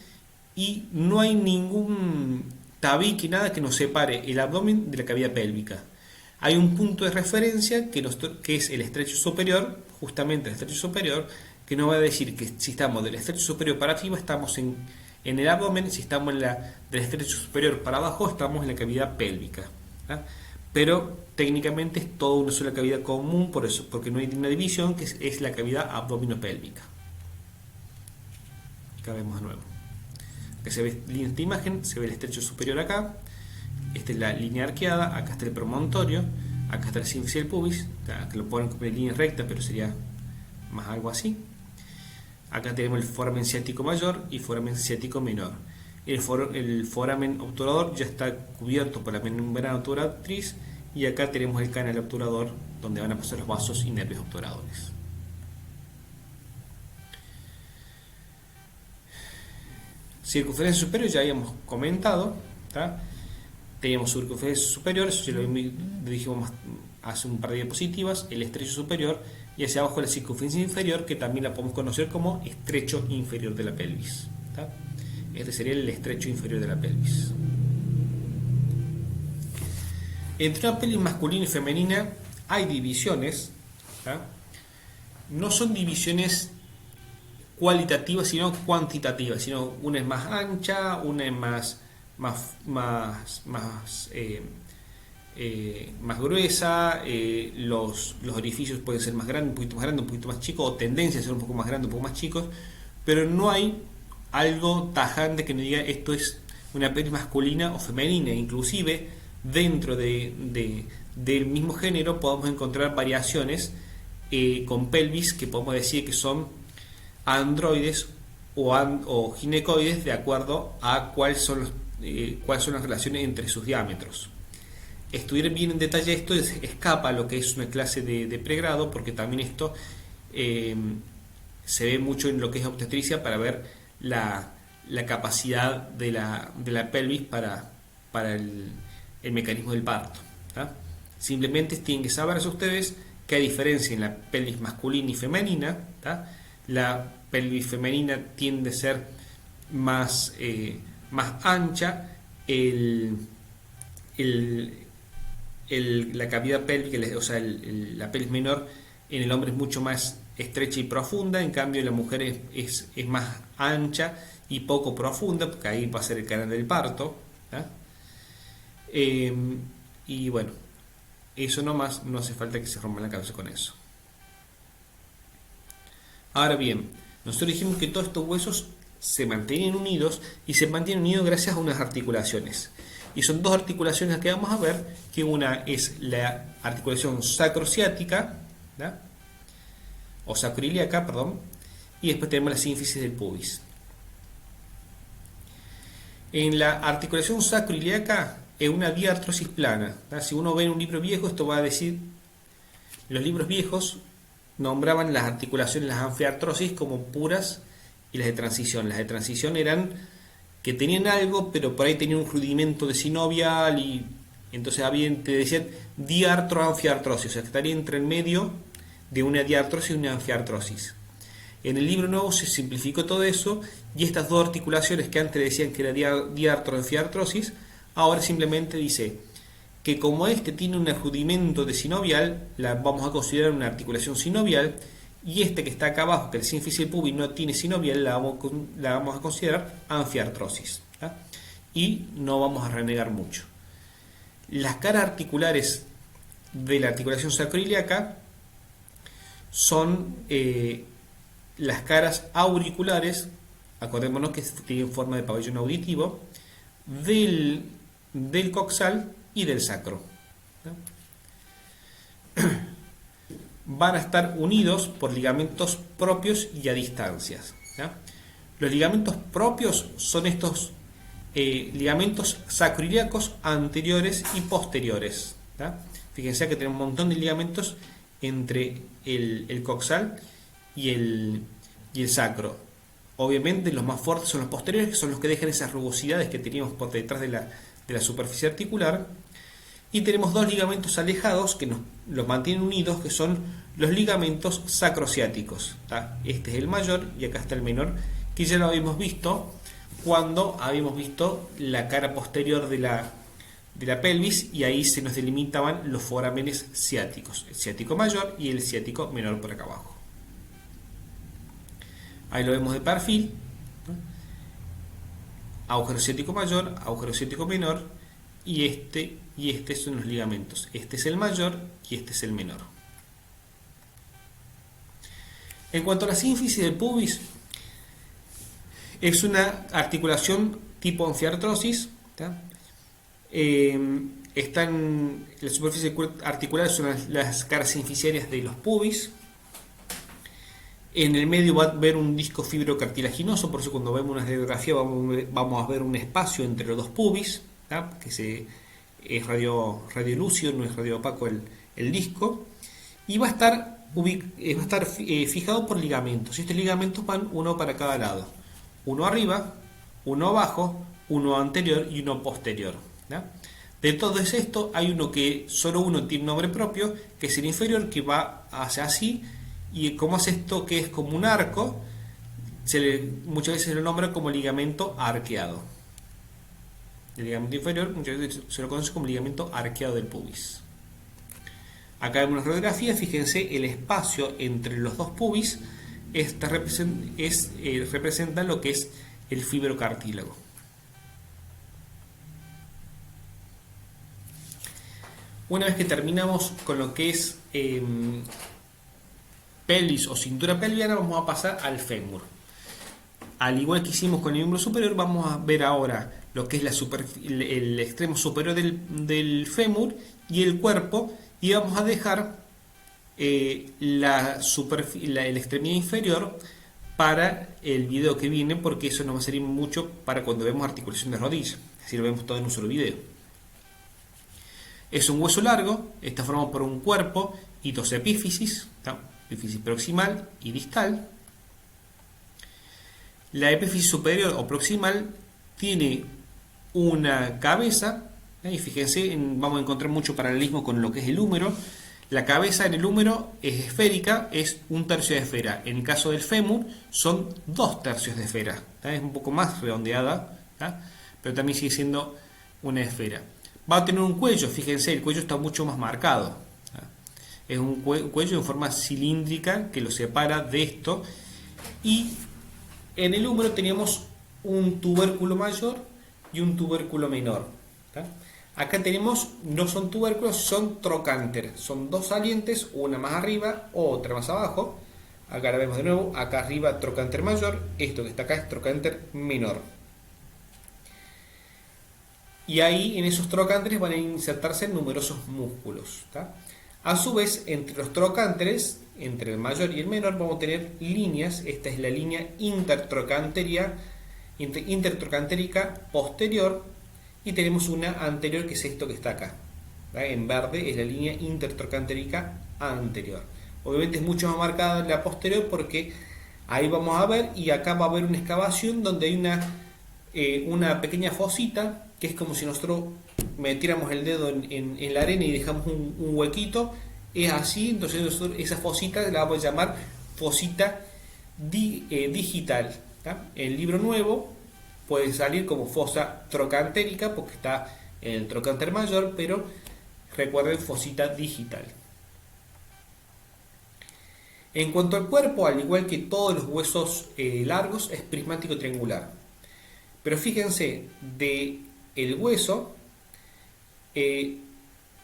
y no hay ningún tabique, nada que nos separe el abdomen de la cavidad pélvica. Hay un punto de referencia que es el estrecho superior, justamente el estrecho superior, que nos va a decir que si estamos del estrecho superior para arriba estamos en el abdomen, si estamos del estrecho superior para abajo estamos en la cavidad pélvica. ¿Ah? Pero técnicamente es toda una sola cavidad común, por eso, porque no hay una división, que es la cavidad abdominopélvica. Acá vemos de nuevo. Acá se ve en esta imagen, se ve el estrecho superior acá, esta es la línea arqueada, acá está el promontorio, acá está la sínfisis del pubis, que lo ponen como línea recta, pero sería más algo así. Acá tenemos el foramen ciático mayor y foramen ciático menor. El foramen obturador ya está cubierto por la membrana obturatriz y acá tenemos el canal obturador donde van a pasar los vasos y nervios obturadores. Circunferencia superior ya habíamos comentado, ¿tá? Teníamos circunferencia superior, eso ya lo dijimos hace un par de diapositivas, el estrecho superior, y hacia abajo la circunferencia inferior, que también la podemos conocer como estrecho inferior de la pelvis. ¿Tá? Este sería el estrecho inferior de la pelvis. Entre una pelvis masculina y femenina hay divisiones. ¿Tá? No son divisiones cualitativas, sino cuantitativas. Sino una es más ancha, una es más gruesa, los orificios pueden ser más grandes, un poquito más chicos, o tendencia a ser un poco más grandes, un poco más chicos, pero no hay algo tajante que nos diga esto es una pelvis masculina o femenina. Inclusive dentro del mismo género podemos encontrar variaciones con pelvis que podemos decir que son androides o ginecoides de acuerdo a cuáles son las relaciones entre sus diámetros. Estudiar bien en detalle esto escapa a lo que es una clase de pregrado, porque también esto se ve mucho en lo que es obstetricia para ver la capacidad de la pelvis para el mecanismo del parto. ¿Tá? Simplemente tienen que saber ustedes que hay diferencia en la pelvis masculina y femenina. ¿Tá? La pelvis femenina tiende a ser más ancha, la cavidad pélvica, o sea, la pelvis menor en el hombre es mucho más estrecha y profunda, en cambio la mujer es más ancha y poco profunda, porque ahí va a ser el canal del parto. Y bueno, eso nomás, no hace falta que se rompan la cabeza con eso. Ahora bien, nosotros dijimos que todos estos huesos se mantienen unidos y se mantienen unidos gracias a unas articulaciones. Y son dos articulaciones que vamos a ver, que una es la articulación sacrociática, ¿verdad? O sacroiliaca, perdón, y después tenemos la sínfisis del pubis. En la articulación sacroiliaca es una diartrosis plana. ¿Verdad? Si uno ve en un libro viejo, esto va a decir, los libros viejos nombraban las articulaciones, las anfiartrosis, como puras y las de transición. Las de transición eran que tenían algo, pero por ahí tenían un rudimento de sinovial y entonces te decían diartroanfiartrosis, o sea que estaría entre el medio de una diartrosis y una anfiartrosis. En el libro nuevo se simplificó todo eso y estas dos articulaciones que antes decían que era diartroanfiartrosis, ahora simplemente dice que como este tiene un rudimento de sinovial, la vamos a considerar una articulación sinovial, y este que está acá abajo, que el sínfisis del pubis no tiene sinovial, la vamos a considerar anfiartrosis. ¿Tá? Y no vamos a renegar mucho. Las caras articulares de la articulación sacroiliaca son las caras auriculares, acordémonos que tienen forma de pabellón auditivo, del coxal y del sacro. ¿Tá? van a estar unidos por ligamentos propios y a distancias. ¿Ya? Los ligamentos propios son estos ligamentos sacroiliacos anteriores y posteriores. ¿Ya? Fíjense que tenemos un montón de ligamentos entre el coxal y el sacro. Obviamente los más fuertes son los posteriores, que son los que dejan esas rugosidades que teníamos por detrás de la superficie articular. Y tenemos dos ligamentos alejados que los mantienen unidos, que son los ligamentos sacrociáticos. ¿Tá? Este es el mayor y acá está el menor, que ya lo habíamos visto cuando habíamos visto la cara posterior de la pelvis, y ahí se nos delimitaban los forámenes ciáticos, el ciático mayor y el ciático menor por acá abajo. Ahí lo vemos de perfil, ¿no? Agujero ciático mayor, agujero ciático menor, y este son los ligamentos. Este es el mayor y este es el menor. En cuanto a la sínfisis del pubis, es una articulación tipo anfiartrosis. La superficie articular son las caras sinficiarias de los pubis. En el medio va a haber un disco fibrocartilaginoso, por eso cuando vemos una radiografía vamos a ver un espacio entre los dos pubis, ¿tá? Que es radiolúcido, no es radioopaco el disco, y va a estar fijado por ligamentos. Estos ligamentos van uno para cada lado, uno arriba, uno abajo, uno anterior y uno posterior. ¿Ya? De todo esto hay uno que solo uno tiene nombre propio, que es el inferior, que va hacia así, y como hace esto, que es como un arco, muchas veces se lo nombra como ligamento arqueado. El ligamento inferior muchas veces se lo conoce como ligamento arqueado del pubis. Acá vemos una radiografía, fíjense el espacio entre los dos pubis representa lo que es el fibrocartílago. Una vez que terminamos con lo que es pelvis o cintura pelviana, vamos a pasar al fémur. Al igual que hicimos con el miembro superior, vamos a ver ahora lo que es el extremo superior del fémur y el cuerpo, y vamos a dejar la extremidad inferior para el video que viene, porque eso nos va a servir mucho para cuando vemos articulación de rodilla, así lo vemos todo en un solo video. Es un hueso largo, está formado por un cuerpo y dos epífisis, epífisis proximal y distal. La epífisis superior o proximal tiene una cabeza, y fíjense, vamos a encontrar mucho paralelismo con lo que es el húmero. La cabeza en el húmero es esférica, es un tercio de esfera. En el caso del fémur son 2/3 de esfera, es un poco más redondeada, pero también sigue siendo una esfera. Va a tener un cuello, fíjense, el cuello está mucho más marcado. Es un cuello en forma cilíndrica que lo separa de esto. Y en el húmero teníamos un tubérculo mayor y un tubérculo menor. Acá tenemos, no son tubérculos, son trocánter. Son dos salientes, una más arriba, otra más abajo. Acá la vemos de nuevo, acá arriba trocánter mayor, esto que está acá es trocánter menor. Y ahí en esos trocánteres van a insertarse numerosos músculos. A su vez, entre los trocánteres, entre el mayor y el menor, vamos a tener líneas. Esta es la línea intertrocantérica posterior, y tenemos una anterior, que es esto que está acá. En verde es la línea intertrocantérica anterior. Obviamente es mucho más marcada la posterior, porque ahí vamos a ver, y acá va a haber una excavación donde hay una pequeña fosita, que es como si nosotros metiéramos el dedo en la arena y dejamos un huequito. Es así, entonces nosotros esa fosita la vamos a llamar fosita digital. En el libro nuevo puede salir como fosa trocantérica, porque está en el trocánter mayor, pero recuerden, fosita digital. En cuanto al cuerpo, al igual que todos los huesos largos, es prismático triangular. Pero fíjense, del hueso,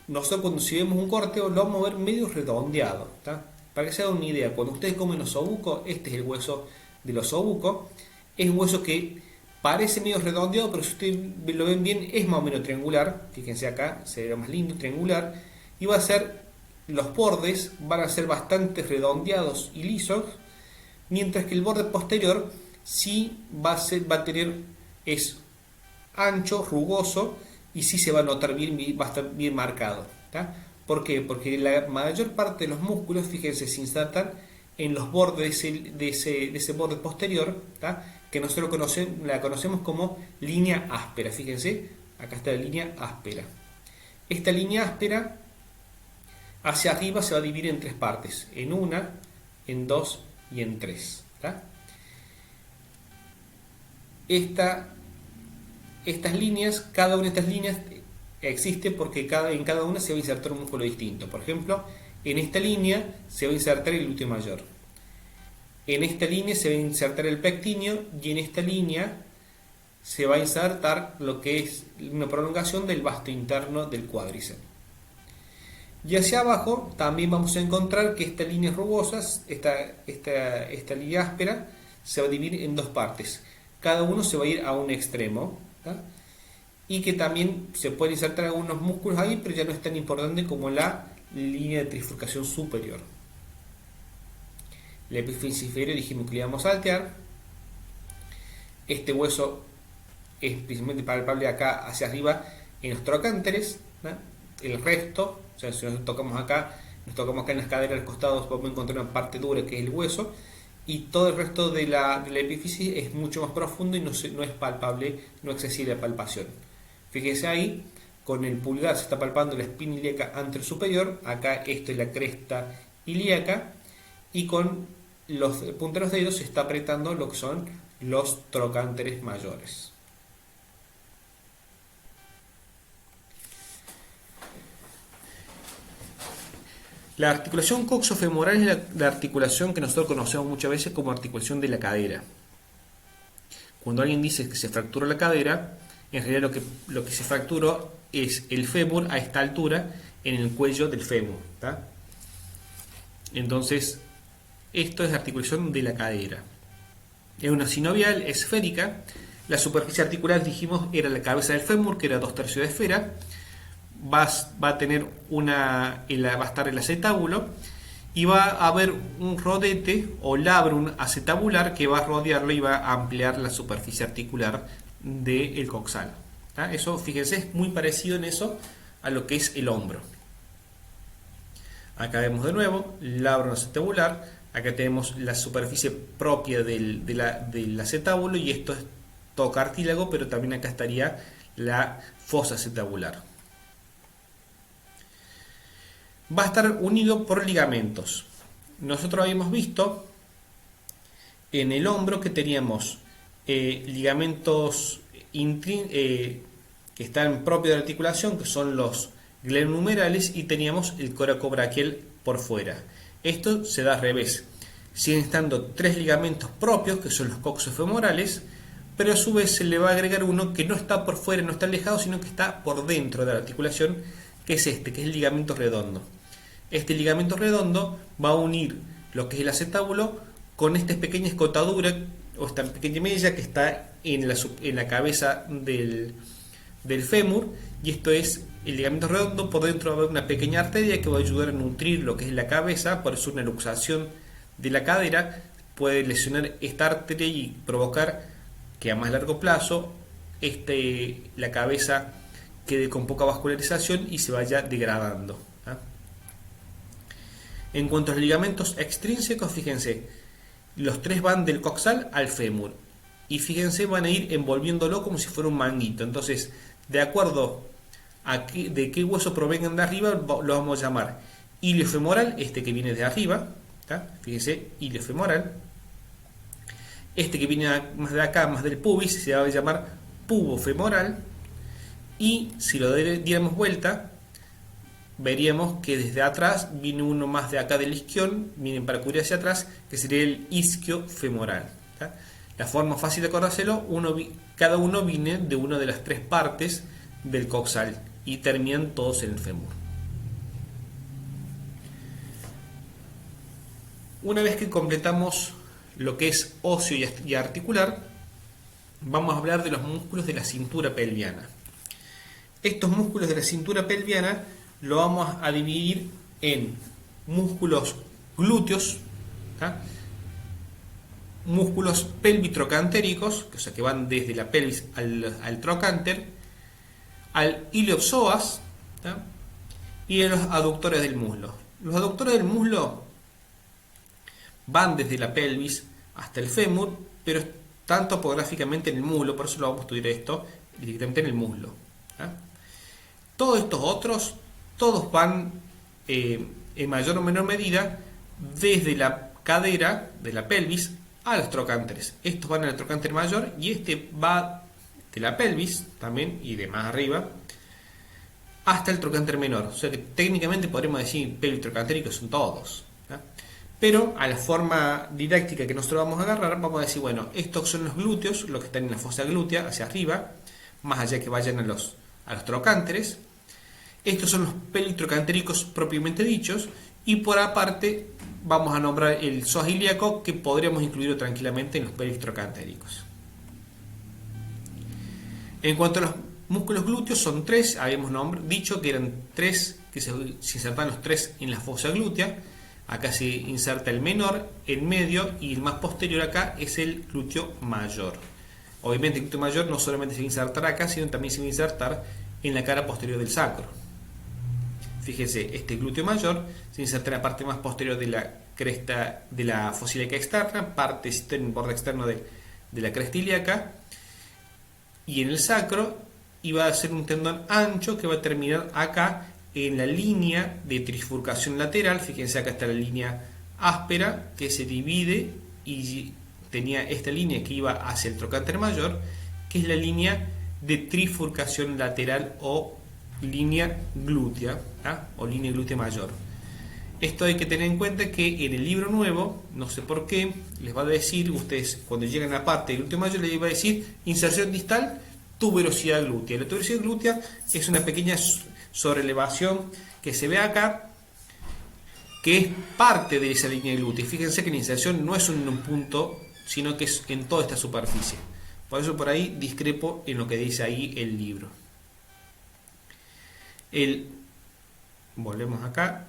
nosotros si vemos un corte lo vamos a ver medio redondeado. Para que se hagan una idea, cuando ustedes comen osobuco, este es el hueso del osobuco. Es un hueso que parece medio redondeado, pero si ustedes lo ven bien, es más o menos triangular. Fíjense acá, se ve más lindo, triangular. Y va a ser los bordes van a ser bastante redondeados y lisos, mientras que el borde posterior sí va a tener, es ancho, rugoso, y sí se va a notar bien, va a estar bien marcado. ¿Tá? ¿Por qué? Porque la mayor parte de los músculos, fíjense, se insertan en los bordes de ese borde posterior, ¿tá? Que nosotros la conocemos como línea áspera. Fíjense, acá está la línea áspera. Esta línea áspera hacia arriba se va a dividir en tres partes, en una, en dos y en tres. ¿Tá? Estas líneas, cada una de estas líneas existe porque en cada una se va a insertar un músculo distinto. Por ejemplo, en esta línea se va a insertar el glúteo mayor. En esta línea se va a insertar el pectíneo y en esta línea se va a insertar lo que es una prolongación del vasto interno del cuádriceps. Y hacia abajo también vamos a encontrar que estas líneas rugosas, esta línea áspera, se va a dividir en dos partes. Cada uno se va a ir a un extremo, ¿tá? Y que también se pueden insertar algunos músculos ahí, pero ya no es tan importante como la línea de trifurcación superior. La epífisis inferior dijimos que le íbamos a saltear. Este hueso es principalmente palpable acá hacia arriba en los trocánteres, ¿no? El resto, o sea, si nos tocamos acá en las caderas, los costados, vamos a encontrar una parte dura que es el hueso, y todo el resto de la epífisis es mucho más profundo y no es palpable, no accesible a palpación. Fíjense ahí, con el pulgar se está palpando la espina ilíaca anterior superior, acá esto es la cresta ilíaca, y con los punteros dedos se está apretando lo que son los trocánteres mayores. La articulación coxofemoral es la articulación que nosotros conocemos muchas veces como articulación de la cadera. Cuando alguien dice que se fracturó la cadera, en realidad lo que se fracturó es el fémur a esta altura en el cuello del fémur. ¿Tá? Entonces, esto es la articulación de la cadera. Es una sinovial esférica. La superficie articular, dijimos, era la cabeza del fémur, que era 2/3 de esfera. Va a tener va a estar el acetábulo y va a haber un rodete o labrum acetabular que va a rodearlo y va a ampliar la superficie articular del coxal. ¿Tá? Eso, fíjense, es muy parecido en eso a lo que es el hombro. Acá vemos de nuevo labrum acetabular. Acá tenemos la superficie propia del acetábulo y esto es todo cartílago, pero también acá estaría la fosa acetabular. Va a estar unido por ligamentos. Nosotros habíamos visto en el hombro que teníamos ligamentos que están propios de la articulación, que son los glenohumerales, y teníamos el coracobraquial por fuera. Esto se da al revés. Siguen estando tres ligamentos propios, que son los coxofemorales, pero a su vez se le va a agregar uno que no está por fuera, no está alejado, sino que está por dentro de la articulación, que es que es el ligamento redondo. Este ligamento redondo va a unir lo que es el acetábulo con esta pequeña escotadura o esta pequeña mella que está en la cabeza del fémur, y esto es el ligamento redondo. Por dentro va a haber una pequeña arteria que va a ayudar a nutrir lo que es la cabeza. Por eso una luxación de la cadera puede lesionar esta arteria y provocar que a más largo plazo la cabeza quede con poca vascularización y se vaya degradando. En cuanto a los ligamentos extrínsecos, fíjense, los tres van del coxal al fémur y fíjense, van a ir envolviéndolo como si fuera un manguito. Entonces, de acuerdo a de qué hueso provengan de arriba, lo vamos a llamar iliofemoral, este que viene de arriba, ¿tá? Fíjense, iliofemoral. Este que viene más de acá, más del pubis, se va a llamar pubofemoral. Y si lo diéramos vuelta, veríamos que desde atrás viene uno más de acá del isquión, vienen para cubrir hacia atrás, que sería el isquiofemoral. ¿Tá? La forma fácil de acordárselo, cada uno viene de una de las tres partes del coxal y terminan todos en el fémur. Una vez que completamos lo que es óseo y articular, vamos a hablar de los músculos de la cintura pelviana. Estos músculos de la cintura pelviana lo vamos a dividir en músculos glúteos, ¿tá? Músculos pelvitrocantéricos, o sea que van desde la pelvis al trocánter, al iliopsoas, ¿tá? Y a los aductores del muslo. Los aductores del muslo van desde la pelvis hasta el fémur, pero están topográficamente en el muslo, por eso lo vamos a estudiar esto directamente en el muslo, ¿tá? Todos estos otros, todos van en mayor o menor medida desde la cadera de la pelvis a los trocánteres. Estos van al trocánter mayor y este va de la pelvis también y de más arriba hasta el trocánter menor. O sea que técnicamente podríamos decir pelvitrocantéricos son todos, ¿tá? Pero a la forma didáctica que nosotros vamos a agarrar, vamos a decir, bueno, estos son los glúteos, los que están en la fosa glútea hacia arriba, más allá que vayan a los trocánteres. Estos son los pelvitrocantéricos propiamente dichos, y por aparte vamos a nombrar el psoas ilíaco, que podríamos incluirlo tranquilamente en los pelvitrocantéricos. En cuanto a los músculos glúteos, son tres, habíamos dicho que eran tres, que se insertan los tres en la fosa glútea. Acá se inserta el menor, el medio y el más posterior acá es el glúteo mayor. Obviamente el glúteo mayor no solamente se va a insertar acá, sino también se va a insertar en la cara posterior del sacro. Fíjense, este glúteo mayor se inserta en la parte más posterior de la cresta de la fosa ilíaca externa, parte externa, borde externo de la cresta ilíaca, y en el sacro iba a ser un tendón ancho que va a terminar acá en la línea de trifurcación lateral. Fíjense, acá está la línea áspera que se divide y tenía esta línea que iba hacia el trocánter mayor, que es la línea de trifurcación lateral o línea glútea, ¿tá? O línea glútea mayor. Esto hay que tener en cuenta que en el libro nuevo, no sé por qué, les va a decir, ustedes cuando llegan a la parte del glúteo mayor les va a decir inserción distal, tuberosidad glútea. La tuberosidad glútea es una pequeña sobrelevación que se ve acá, que es parte de esa línea glútea. Fíjense que la inserción no es en un punto, sino que es en toda esta superficie. Por eso por ahí discrepo en lo que dice ahí el libro. Volvemos acá.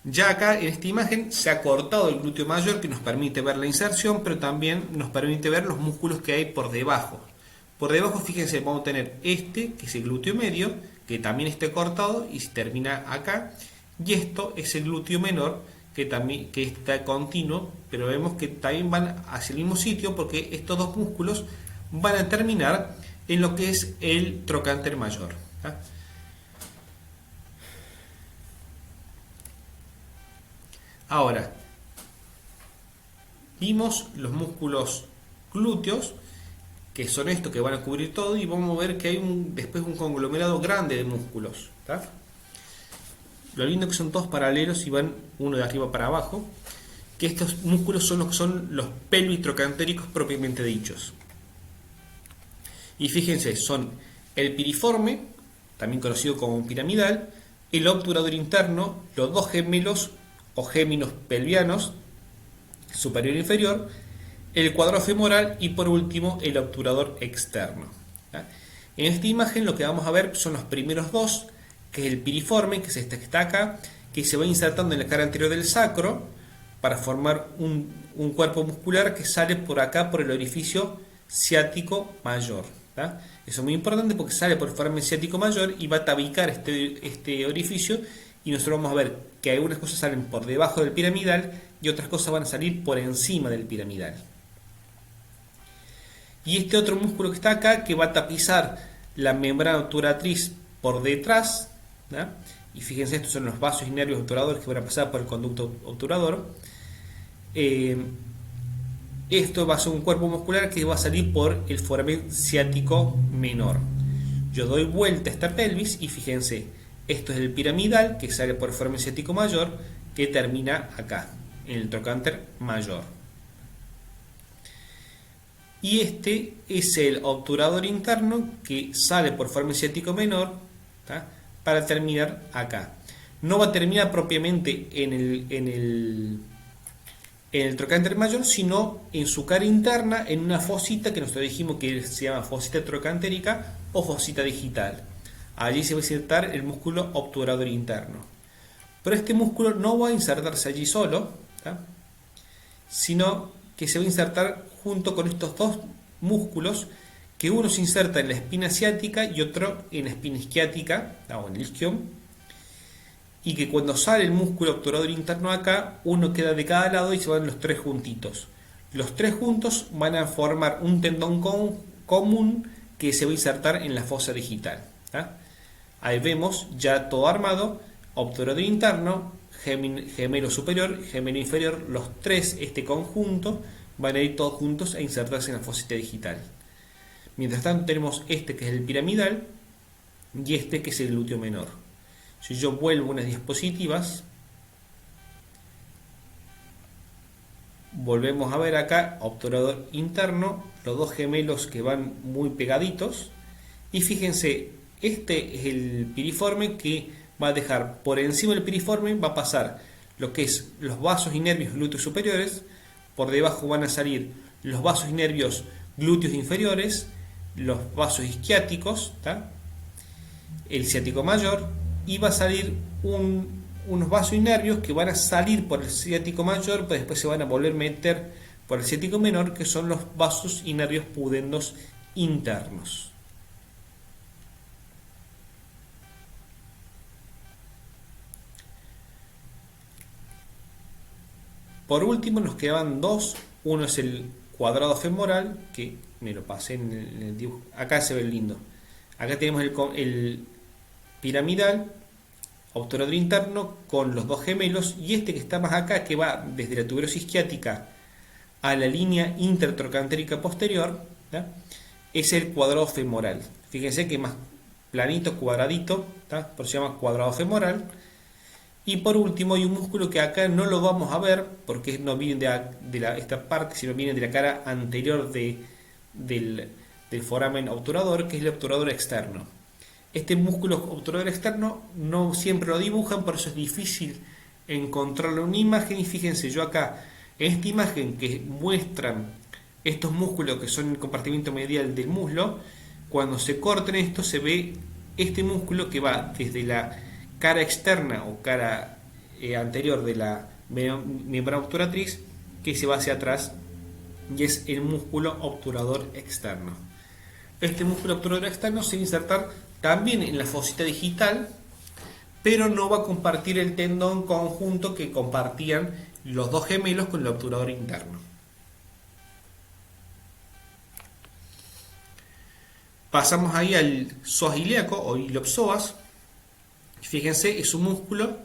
Ya acá en esta imagen se ha cortado el glúteo mayor, que nos permite ver la inserción, pero también nos permite ver los músculos que hay por debajo. Por debajo, fíjense, vamos a tener este, que es el glúteo medio, que también está cortado y termina acá. Y esto es el glúteo menor, que está continuo, pero vemos que también van hacia el mismo sitio, porque estos dos músculos van a terminar en lo que es el trocánter mayor, ¿tá? Ahora, vimos los músculos glúteos, que son estos que van a cubrir todo, y vamos a ver que hay después un conglomerado grande de músculos, ¿tá? Lo lindo es que son todos paralelos y van uno de arriba para abajo, que estos músculos son los pelvitrocantéricos propiamente dichos. Y fíjense, son el piriforme, también conocido como piramidal, el obturador interno, los dos gemelos o géminos pelvianos, superior e inferior, el cuadro femoral y por último el obturador externo, ¿tá? En esta imagen lo que vamos a ver son los primeros dos, que es el piriforme, que es este que está acá, que se va insertando en la cara anterior del sacro para formar un cuerpo muscular que sale por acá por el orificio ciático mayor, ¿tá? Eso es muy importante porque sale por el foramen ciático mayor y va a tabicar este orificio, y nosotros vamos a ver que algunas cosas salen por debajo del piramidal y otras cosas van a salir por encima del piramidal. Y este otro músculo que está acá, que va a tapizar la membrana obturatriz por detrás, ¿tá? Y fíjense, estos son los vasos y nervios obturadores que van a pasar por el conducto obturador. Esto va a ser un cuerpo muscular que va a salir por el foramen ciático menor. Yo doy vuelta a esta pelvis y fíjense, esto es el piramidal que sale por el foramen ciático mayor, que termina acá, en el trocánter mayor. Y este es el obturador interno que sale por foramen ciático menor, ¿tá? Para terminar acá. No va a terminar propiamente en el trocánter mayor, sino en su cara interna, en una fosita que nosotros dijimos que se llama fosita trocantérica o fosita digital. Allí se va a insertar el músculo obturador interno. Pero este músculo no va a insertarse allí solo, ¿tá? Sino que se va a insertar junto con estos dos músculos, que uno se inserta en la espina ciática y otro en la espina isquiática, o en el isquion, y que cuando sale el músculo obturador interno acá, uno queda de cada lado y se van los tres juntitos. Los tres juntos van a formar un tendón común que se va a insertar en la fosa digital, ¿tá? Ahí vemos ya todo armado: obturador interno, gemelo superior, gemelo inferior, los tres, este conjunto, van a ir todos juntos a insertarse en la fosita digital. Mientras tanto tenemos este que es el piramidal y este que es el glúteo menor. Si yo vuelvo unas diapositivas, volvemos a ver acá obturador interno, los dos gemelos que van muy pegaditos, y fíjense, este es el piriforme que va a dejar por encima del piriforme, va a pasar lo que es los vasos y nervios glúteos superiores, por debajo van a salir los vasos y nervios glúteos inferiores, los vasos isquiáticos, ¿tá? El ciático mayor, y va a salir unos vasos y nervios que van a salir por el ciático mayor, pero después se van a volver a meter por el ciático menor, que son los vasos y nervios pudendos internos. Por último nos quedaban dos. Uno es el cuadrado femoral, que me lo pasé en el dibujo. Acá se ve lindo. Acá tenemos el piramidal, obturador interno con los dos gemelos, y este que está más acá, que va desde la tuberosis isquiática a la línea intertrocantérica posterior, ¿tá? Es el cuadrado femoral. Fíjense que más planito, cuadradito, ¿tá? Por eso se llama cuadrado femoral. Y por último hay un músculo que acá no lo vamos a ver porque no viene esta parte, sino viene de la cara anterior del foramen obturador, que es el obturador externo. Este músculo obturador externo no siempre lo dibujan, por eso es difícil encontrarlo en una imagen. Y fíjense, yo acá en esta imagen que muestran estos músculos que son el compartimiento medial del muslo, cuando se cortan esto se ve este músculo que va desde la cara externa o cara anterior de la membrana obturatriz, que se va hacia atrás, y es el músculo obturador externo. Este músculo obturador externo se va a insertar también en la fosita digital, pero no va a compartir el tendón conjunto que compartían los dos gemelos con el obturador interno. Pasamos ahí al psoas ilíaco o iliopsoas. Fíjense, es un músculo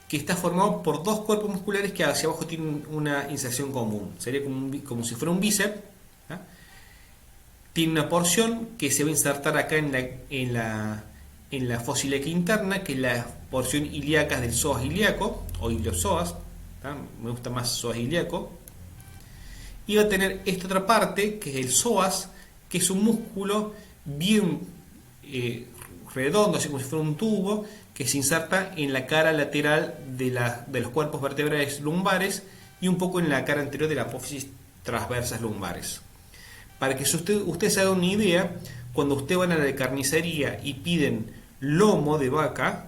que está formado por dos cuerpos musculares que hacia abajo tienen una inserción común. Sería como si fuera un bíceps, ¿tá? Tiene una porción que se va a insertar acá en la fosa ilíaca interna, que es la porción ilíaca del psoas ilíaco o iliopsoas, ¿tá? Me gusta más psoas ilíaco. Y va a tener esta otra parte, que es el psoas, que es un músculo bien redondo, así como si fuera un tubo, que se inserta en la cara lateral de los cuerpos vertebrales lumbares y un poco en la cara anterior de la apófisis transversas lumbares. Para que usted se haga una idea, cuando usted van a la carnicería y piden lomo de vaca,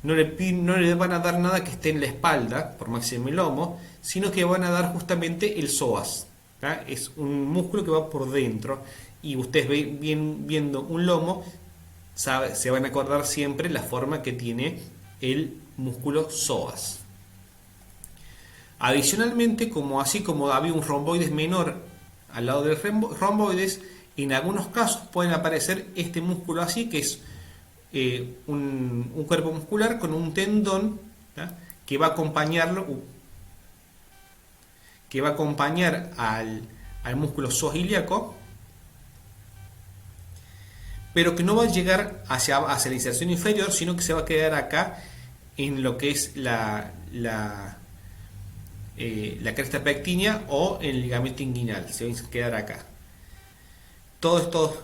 no le van a dar nada que esté en la espalda, por máximo el lomo, sino que van a dar justamente el psoas, ¿tá? Es un músculo que va por dentro, y ustedes viendo un lomo, se van a acordar siempre la forma que tiene el músculo psoas. Adicionalmente, así como había un romboides menor al lado del romboides, en algunos casos pueden aparecer este músculo así, que es un cuerpo muscular con un tendón, ¿tá? Que va a acompañar al músculo psoas ilíaco, pero que no va a llegar hacia la inserción inferior, sino que se va a quedar acá en lo que es la cresta pectínea o en el ligamento inguinal. Se va a quedar acá. Todos estos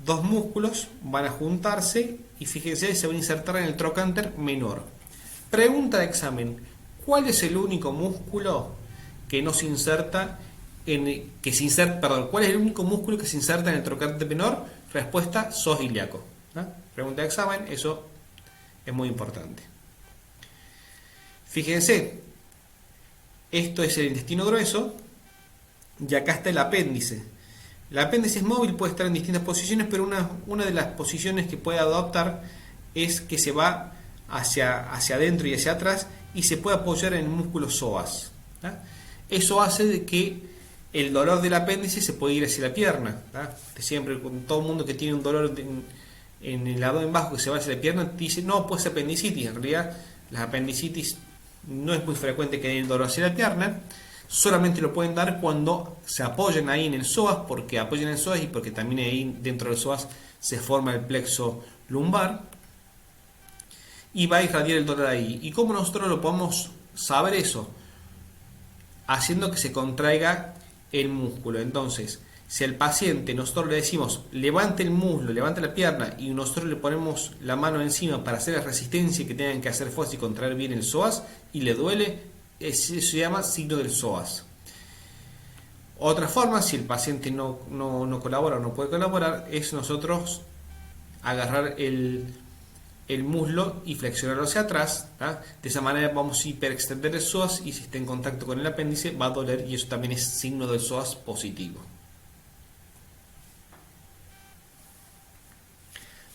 dos músculos van a juntarse y fíjense, se van a insertar en el trocánter menor. Pregunta de examen: ¿cuál es el único músculo que no se inserta ¿cuál es el único músculo que se inserta en el trocánter menor? Respuesta: psoas ilíaco, ¿no? Pregunta de examen, eso es muy importante. Fíjense, esto es el intestino grueso y acá está el apéndice. El apéndice es móvil, puede estar en distintas posiciones, pero una de las posiciones que puede adoptar es que se va hacia adentro y hacia atrás y se puede apoyar en el músculo psoas. ¿Tá? Eso hace de que el dolor del apéndice se puede ir hacia la pierna. ¿Tá? Siempre, con todo el mundo que tiene un dolor en el abdomen bajo que se va hacia la pierna, dice, no, pues apendicitis. En realidad, las apendicitis no es muy frecuente que den dolor hacia la pierna. Solamente lo pueden dar cuando se apoyan ahí en el psoas, porque apoyan en el psoas y porque también ahí dentro del psoas se forma el plexo lumbar y va a irradiar el dolor ahí. ¿Y cómo nosotros lo podemos saber eso? Haciendo que se contraiga el músculo. Entonces, si al paciente nosotros le decimos levante el muslo, levante la pierna y nosotros le ponemos la mano encima para hacer la resistencia que tengan que hacer fuerza y contraer bien el psoas y le duele, eso se llama signo del psoas. Otra forma, si el paciente no colabora o no puede colaborar, es nosotros agarrar el muslo y flexionarlo hacia atrás. ¿Tá? De esa manera vamos a hiperextender el psoas y si está en contacto con el apéndice va a doler y eso también es signo del psoas positivo.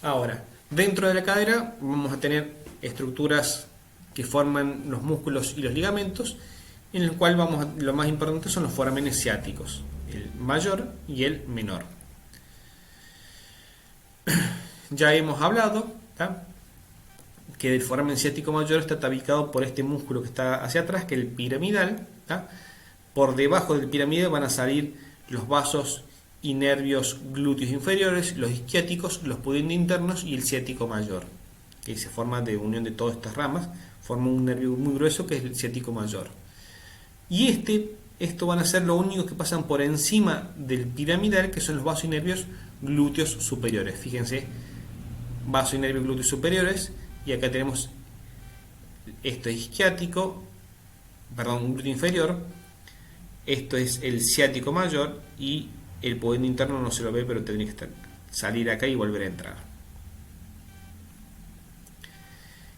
Ahora, dentro de la cadera vamos a tener estructuras que forman los músculos y los ligamentos, en el cual lo más importante son los foramenes ciáticos, el mayor y el menor. Ya hemos hablado, ¿tá? Que el foramen ciático mayor está tabicado por este músculo que está hacia atrás, que es el piramidal. ¿Tá? Por debajo del piramidal van a salir los vasos y nervios glúteos inferiores, los isquiáticos, los pudendo-internos y el ciático mayor, que se forma de unión de todas estas ramas, forma un nervio muy grueso que es el ciático mayor. Y esto van a ser lo único que pasan por encima del piramidal, que son los vasos y nervios glúteos superiores. Fíjense, vasos y nervios glúteos superiores, y acá tenemos esto es isquiático, perdón, glúteo inferior, esto es el ciático mayor y el pudendo interno no se lo ve, pero tendría que salir acá y volver a entrar.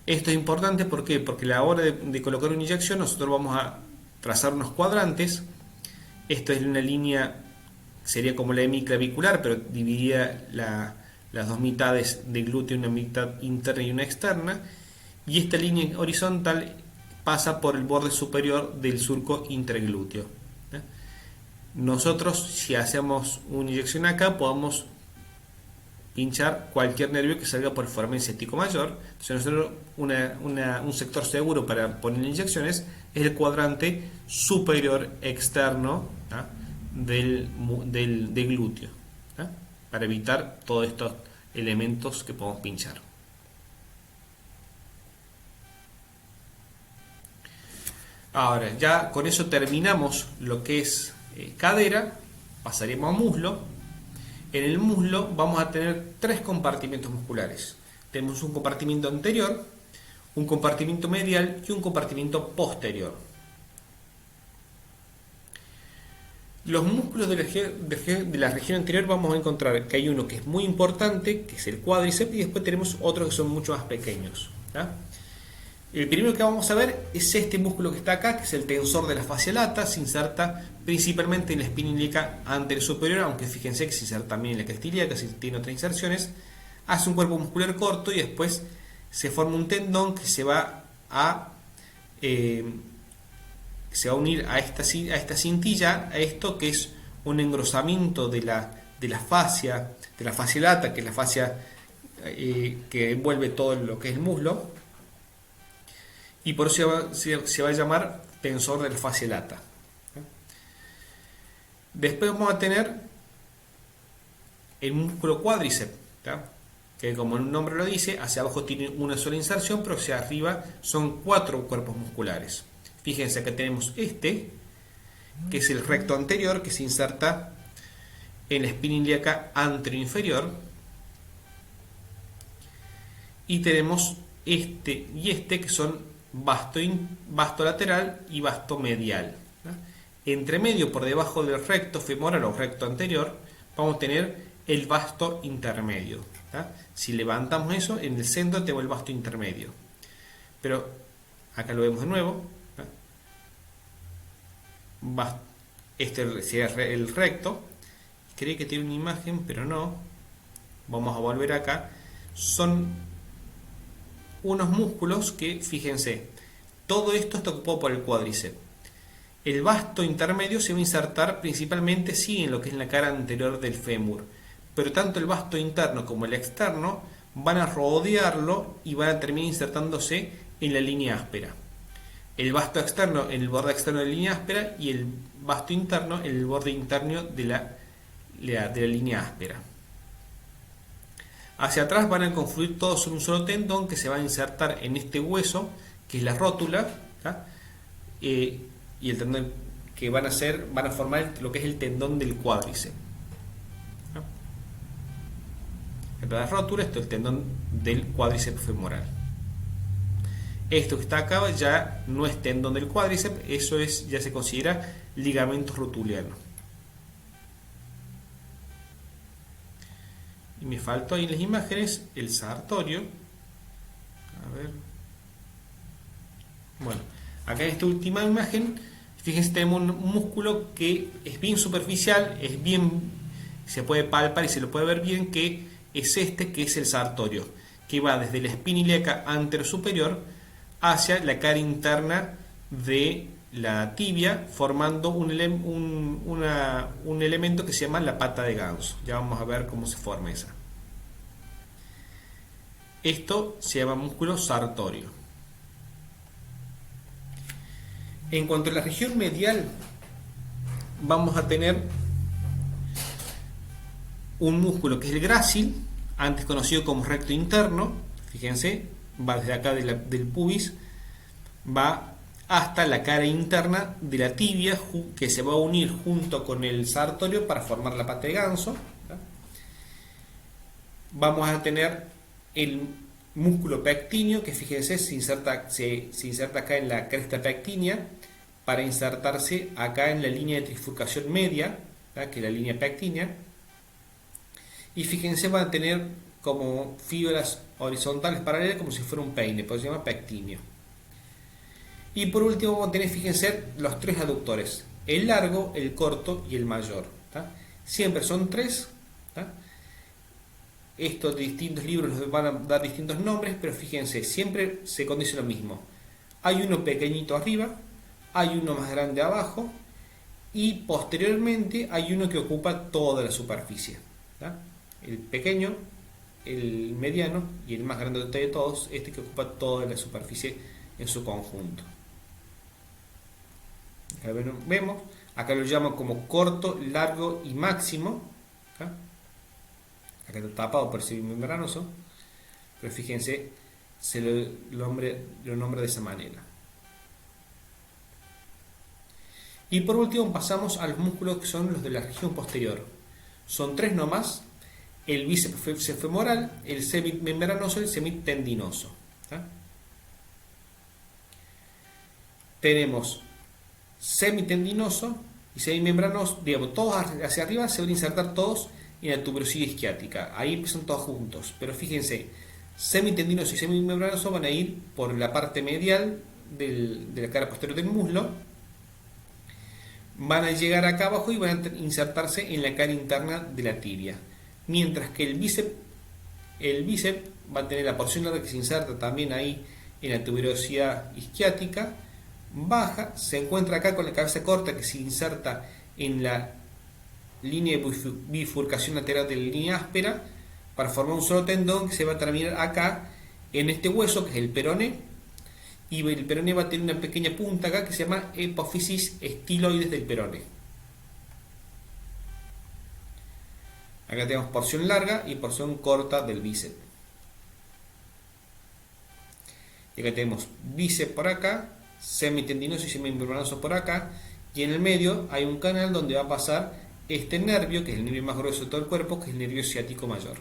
Esto es importante, ¿por qué? Porque a la hora de colocar una inyección nosotros vamos a trazar unos cuadrantes. Esto es una línea, sería como la hemiclavicular, pero dividida las dos mitades del glúteo, una mitad interna y una externa. Y esta línea horizontal pasa por el borde superior del surco interglúteo. Nosotros, si hacemos una inyección acá, podemos pinchar cualquier nervio que salga por el foramen ciático mayor. Entonces nosotros un sector seguro para poner inyecciones es el cuadrante superior externo, ¿tá? del glúteo, ¿tá? Para evitar todos estos elementos que podemos pinchar. Ahora, ya con eso terminamos lo que es cadera, pasaremos a muslo. En el muslo vamos a tener tres compartimentos musculares. Tenemos un compartimiento anterior, un compartimiento medial y un compartimiento posterior. Los músculos de la región anterior vamos a encontrar que hay uno que es muy importante, que es el cuádriceps, y después tenemos otros que son mucho más pequeños. ¿Tá? El primero que vamos a ver es este músculo que está acá, que es el tensor de la fascia lata. Se inserta principalmente en la espina ilíaca anterior superior, aunque fíjense que se inserta también en la cresta ilíaca, si tiene otras inserciones. Hace un cuerpo muscular corto y después se forma un tendón que se va a unir a esta cintilla, a esto que es un engrosamiento de la fascia lata, que es la fascia que envuelve todo lo que es el muslo. Y por eso se va a llamar tensor de la fascia lata. Después vamos a tener el músculo cuádriceps, que como el nombre lo dice, hacia abajo tiene una sola inserción, pero hacia arriba son 4 cuerpos musculares. Fíjense que tenemos que es el recto anterior, que se inserta en la espina ilíaca anteroinferior. Y tenemos que son vasto lateral y vasto medial. Entre medio, por debajo del recto femoral o recto anterior, vamos a tener el vasto intermedio. Si levantamos eso, en el centro tenemos el vasto intermedio. Pero acá lo vemos de nuevo. Este sería el recto. Creí que tiene una imagen, pero no. Vamos a volver acá. Son unos músculos que, fíjense, todo esto está ocupado por el cuádriceps. El vasto intermedio se va a insertar principalmente sí en lo que es la cara anterior del fémur, pero tanto el vasto interno como el externo van a rodearlo y van a terminar insertándose en la línea áspera. El vasto externo en el borde externo de la línea áspera y el vasto interno en el borde interno de la línea áspera. Hacia atrás van a confluir todos en un solo tendón que se va a insertar en este hueso, que es la rótula, y el tendón que van a formar lo que es el tendón del cuádriceps. La rótula, esto es el tendón del cuádriceps femoral. Esto que está acá ya no es tendón del cuádriceps, eso ya se considera ligamento rotuliano. Y me faltó ahí en las imágenes el sartorio. A ver. Bueno, acá en esta última imagen, fíjense, tenemos un músculo que es bien superficial, se puede palpar y se lo puede ver bien, que es que es el sartorio, que va desde la espina ilíaca anterosuperior hacia la cara interna de la tibia, formando un elemento que se llama la pata de ganso. Ya vamos a ver cómo se forma esa. Esto se llama músculo sartorio. En cuanto a la región medial, vamos a tener un músculo que es el grácil, antes conocido como recto interno. Fíjense, va desde acá del pubis, va hasta la cara interna de la tibia, que se va a unir junto con el sartorio para formar la pata de ganso. Vamos a tener el músculo pectíneo, que fíjense, se inserta acá en la cresta pectínea para insertarse acá en la línea de trifurcación media, que es la línea pectínea. Y fíjense, van a tener como fibras horizontales paralelas, como si fuera un peine, por eso se llama pectíneo. Y por último vamos a tener, fíjense, los tres aductores: el largo, el corto y el mayor. Siempre son tres. Estos distintos libros nos van a dar distintos nombres, pero fíjense, siempre se condice lo mismo. Hay uno pequeñito arriba, hay uno más grande abajo, y posteriormente hay uno que ocupa toda la superficie. El pequeño, el mediano y el más grande de todos, que ocupa toda la superficie en su conjunto. Acá vemos, acá lo llamo como corto, largo y máximo. Acá está tapado por ese membranoso, pero fíjense, lo nombra de esa manera. Y por último pasamos a los músculos que son los de la región posterior. Son tres nomás: el bíceps femoral, el semimembranoso y el semitendinoso. Tenemos semitendinoso y semimembranoso, digamos, todos hacia arriba se van a insertar todos en la tuberosidad isquiática. Ahí empiezan todos juntos, pero fíjense, semitendinoso y semimembranoso van a ir por la parte medial de la cara posterior del muslo, van a llegar acá abajo y van a insertarse en la cara interna de la tibia, mientras que el bíceps va a tener la porción larga que se inserta también ahí en la tuberosidad isquiática, baja, se encuentra acá con la cabeza corta que se inserta en la línea de bifurcación lateral de la línea áspera para formar un solo tendón que se va a terminar acá en este hueso que es el peroné, y el peroné va a tener una pequeña punta acá que se llama epófisis estiloides del peroné. Acá tenemos porción larga y porción corta del bíceps. Y acá tenemos bíceps por acá, semitendinoso y semimembranoso por acá, y en el medio hay un canal donde va a pasar este nervio, que es el nervio más grueso de todo el cuerpo, que es el nervio ciático mayor.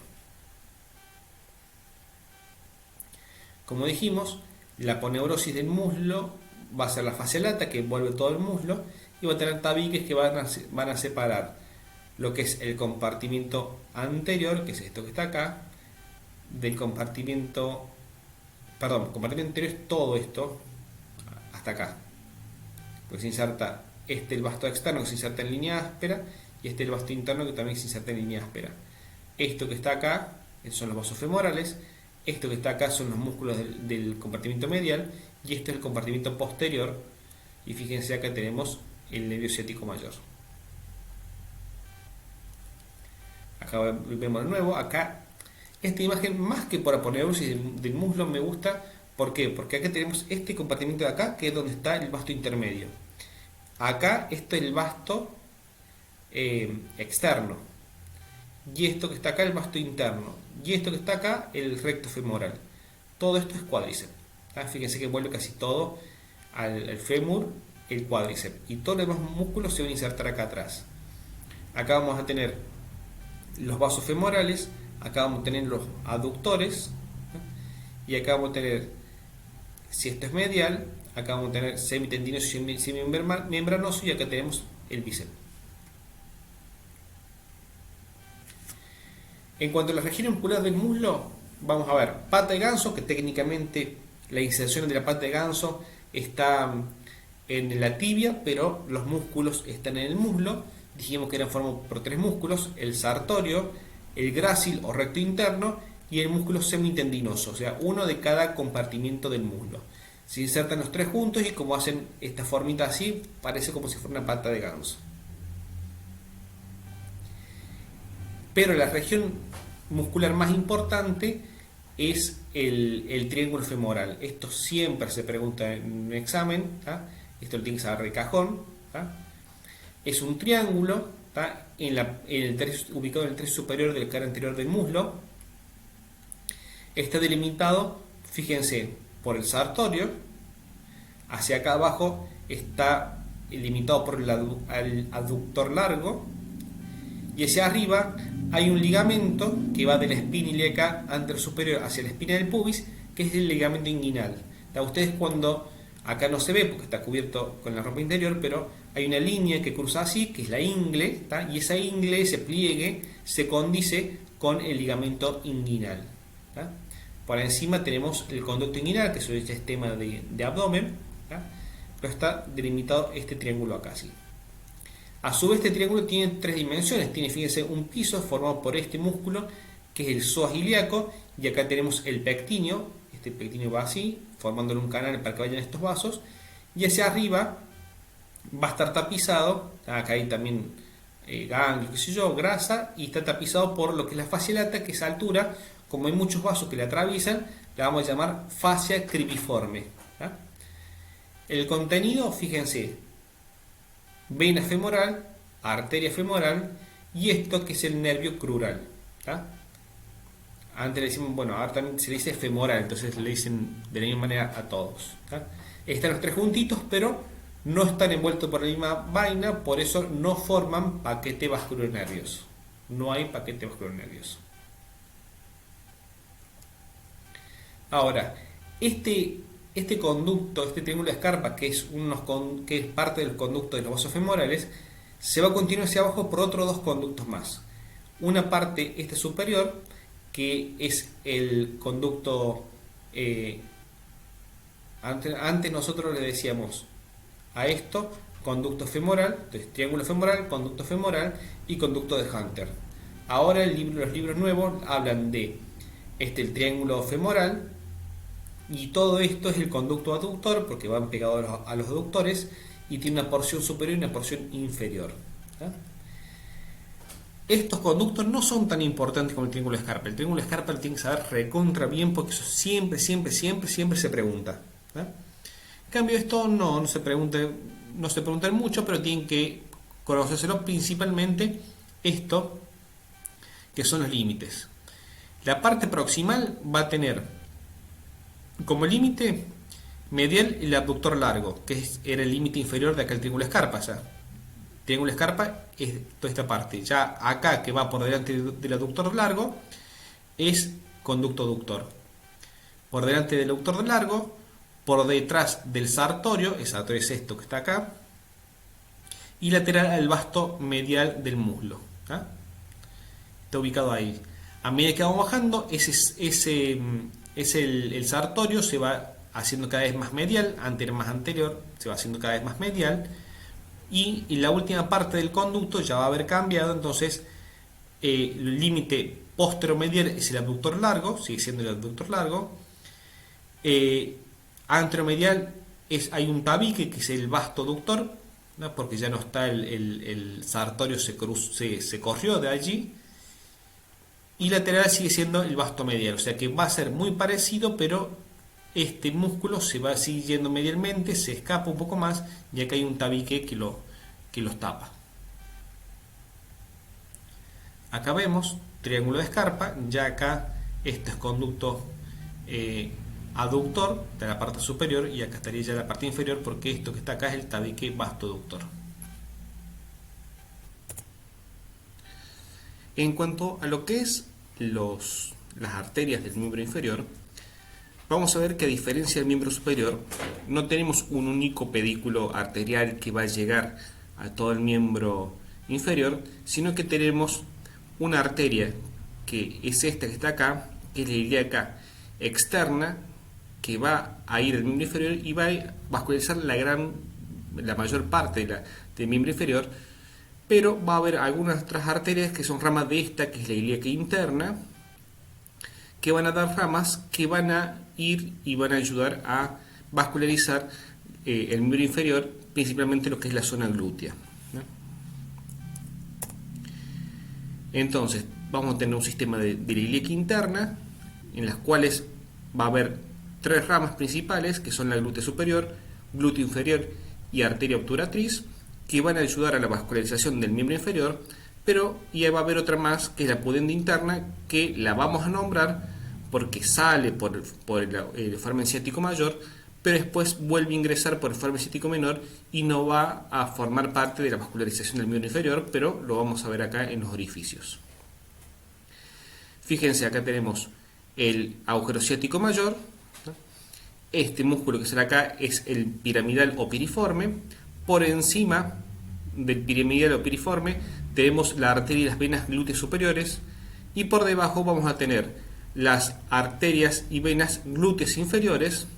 Como dijimos, la aponeurosis del muslo va a ser la fascia lata, que envuelve todo el muslo, y va a tener tabiques que van a separar lo que es el compartimiento anterior, que es esto que está acá, del compartimiento anterior es todo esto, hasta acá. Pues se inserta el vasto externo que se inserta en línea áspera y el vasto interno que también se inserta en línea áspera. Esto que está acá son los vasos femorales, esto que está acá son los músculos del compartimento medial y este es el compartimento posterior. Y fíjense, acá tenemos el nervio ciático mayor. Acá vemos de nuevo, acá esta imagen, más que por aponeursis del muslo, me gusta. ¿Por qué? Porque acá tenemos este compartimento de acá, que es donde está el vasto intermedio. Acá esto es el vasto externo. Y esto que está acá, el vasto interno. Y esto que está acá, el recto femoral. Todo esto es cuádriceps. Fíjense que vuelve casi todo al fémur, el cuádriceps. Y todos los demás músculos se van a insertar acá atrás. Acá vamos a tener los vasos femorales, acá vamos a tener los aductores, y acá vamos a tener, si esto es medial, acá vamos a tener semitendinoso y semimembranoso, y acá tenemos el bíceps. En cuanto a la región muscular del muslo, vamos a ver pata de ganso, que técnicamente la inserción de la pata de ganso está en la tibia, pero los músculos están en el muslo. Dijimos que eran formados por tres músculos: el sartorio, el grácil o recto interno y el músculo semitendinoso, o sea, uno de cada compartimiento del muslo. Se insertan los tres juntos y como hacen esta formita así, parece como si fuera una pata de ganso. Pero la región muscular más importante es el triángulo femoral. Esto siempre se pregunta en un examen, esto lo tienes que saber de cajón. Es un triángulo ubicado en el tercio superior del cara anterior del muslo. Está delimitado, fíjense, por el sartorio. Hacia acá abajo está limitado por el aductor largo. Y hacia arriba hay un ligamento que va de la espina ilíaca anterior superior hacia la espina del pubis, que es el ligamento inguinal. Ustedes, cuando acá no se ve porque está cubierto con la ropa interior, pero hay una línea que cruza así, que es la ingle, y esa ingle, ese pliegue, se condice con el ligamento inguinal. Por encima tenemos el conducto inguinal, que es el sistema de abdomen, pero está delimitado este triángulo acá así. A su vez, este triángulo tiene tres dimensiones. Tiene, fíjense, un piso formado por este músculo, que es el psoas ilíaco, y acá tenemos el pectíneo. Este pectíneo va así, formándole un canal para que vayan estos vasos, y hacia arriba va a estar tapizado, acá hay también ganglios, qué sé yo, grasa, y está tapizado por lo que es la fascia lata, que a esa altura, como hay muchos vasos que la atraviesan, la vamos a llamar fascia cribiforme. El contenido, fíjense: vena femoral, arteria femoral y esto que es el nervio crural. Antes le decimos, bueno, ahora también se le dice femoral, entonces le dicen de la misma manera a todos. Están los tres juntitos, pero no están envueltos por la misma vaina, por eso no forman paquete vascular nervioso. No hay paquete vascular nervioso. Ahora, este conducto, este triángulo de Scarpa, que es parte del conducto de los vasos femorales, se va a continuar hacia abajo por otros dos conductos más. Una parte superior, que es el conducto, antes nosotros le decíamos a esto conducto femoral, entonces triángulo femoral, conducto femoral y conducto de Hunter. Ahora los libros nuevos hablan de el triángulo femoral, y todo esto es el conducto aductor, porque van pegados a los aductores, y tiene una porción superior y una porción inferior. Estos conductos no son tan importantes como el triángulo de Scarpa. El triángulo de Scarpa lo tienen que saber recontra bien, porque eso siempre se pregunta. En cambio, esto no se preguntan mucho, pero tienen que conocérselo, principalmente esto, que son los límites. La parte proximal va a tener como límite medial el abductor largo, que era el límite inferior de acá el triángulo de Scarpa. El triángulo de Scarpa es toda esta parte. Ya acá, que va por delante del abductor largo, es conducto aductor. Por delante del abductor largo, por detrás del sartorio, el sartorio es esto que está acá, y lateral al vasto medial del muslo. Está ubicado ahí. A medida que vamos bajando, el sartorio se va haciendo cada vez más medial, antes era más anterior, se va haciendo cada vez más medial, y la última parte del conducto ya va a haber cambiado, entonces el límite posteromedial es el abductor largo, sigue siendo el abductor largo. Anteromedial hay un tabique que es el vasto aductor, ¿no? Porque ya no está el sartorio, se corrió de allí. Y lateral sigue siendo el vasto medial, o sea que va a ser muy parecido, pero este músculo se va siguiendo medialmente, se escapa un poco más, ya que hay un tabique que los tapa. Acá vemos triángulo de Scarpa, ya acá este es conducto aductor de la parte superior, y acá estaría ya la parte inferior, porque esto que está acá es el tabique vastoaductor. En cuanto a lo que es las arterias del miembro inferior, vamos a ver que a diferencia del miembro superior, no tenemos un único pedículo arterial que va a llegar a todo el miembro inferior, sino que tenemos una arteria que es esta que está acá, que es la ilíaca externa, que va a ir al miembro inferior y va a vascularizar la mayor parte del miembro inferior, pero va a haber algunas otras arterias que son ramas de esta, que es la ilíaca interna, que van a dar ramas que van a ir y van a ayudar a vascularizar el miembro inferior, principalmente lo que es la zona glútea, ¿no? Entonces, vamos a tener un sistema de la ilíaca interna, en las cuales va a haber tres ramas principales, que son la glútea superior, glúteo inferior y arteria obturatriz, que van a ayudar a la vascularización del miembro inferior, pero ya va a haber otra más, que es la pudenda interna, que la vamos a nombrar porque sale por el foramen ciático mayor, pero después vuelve a ingresar por el foramen ciático menor y no va a formar parte de la vascularización del miembro inferior, pero lo vamos a ver acá en los orificios. Fíjense, acá tenemos el agujero ciático mayor, ¿no? Este músculo que sale acá es el piramidal o piriforme. Por encima del piramidal o piriforme tenemos la arteria y las venas glúteas superiores, y por debajo vamos a tener las arterias y venas glúteas inferiores.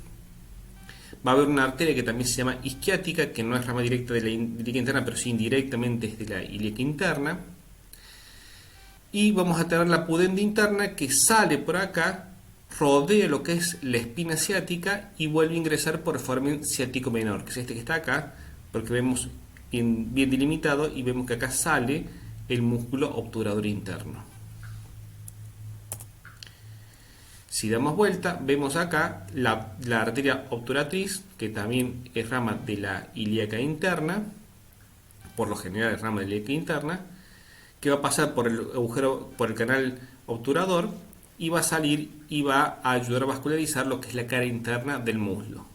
Va a haber una arteria que también se llama isquiática, que no es rama directa de la ilíaca interna, pero sí indirectamente es de la ilíaca interna. Y vamos a tener la pudenda interna, que sale por acá, rodea lo que es la espina ciática y vuelve a ingresar por el foramen ciático menor, que es este que está acá, porque vemos bien delimitado, y vemos que acá sale el músculo obturador interno. Si damos vuelta, vemos acá la arteria obturatriz, que también es rama de la ilíaca interna, por lo general es rama de la ilíaca interna, que va a pasar por el agujero, por el canal obturador, y va a salir y va a ayudar a vascularizar lo que es la cara interna del muslo.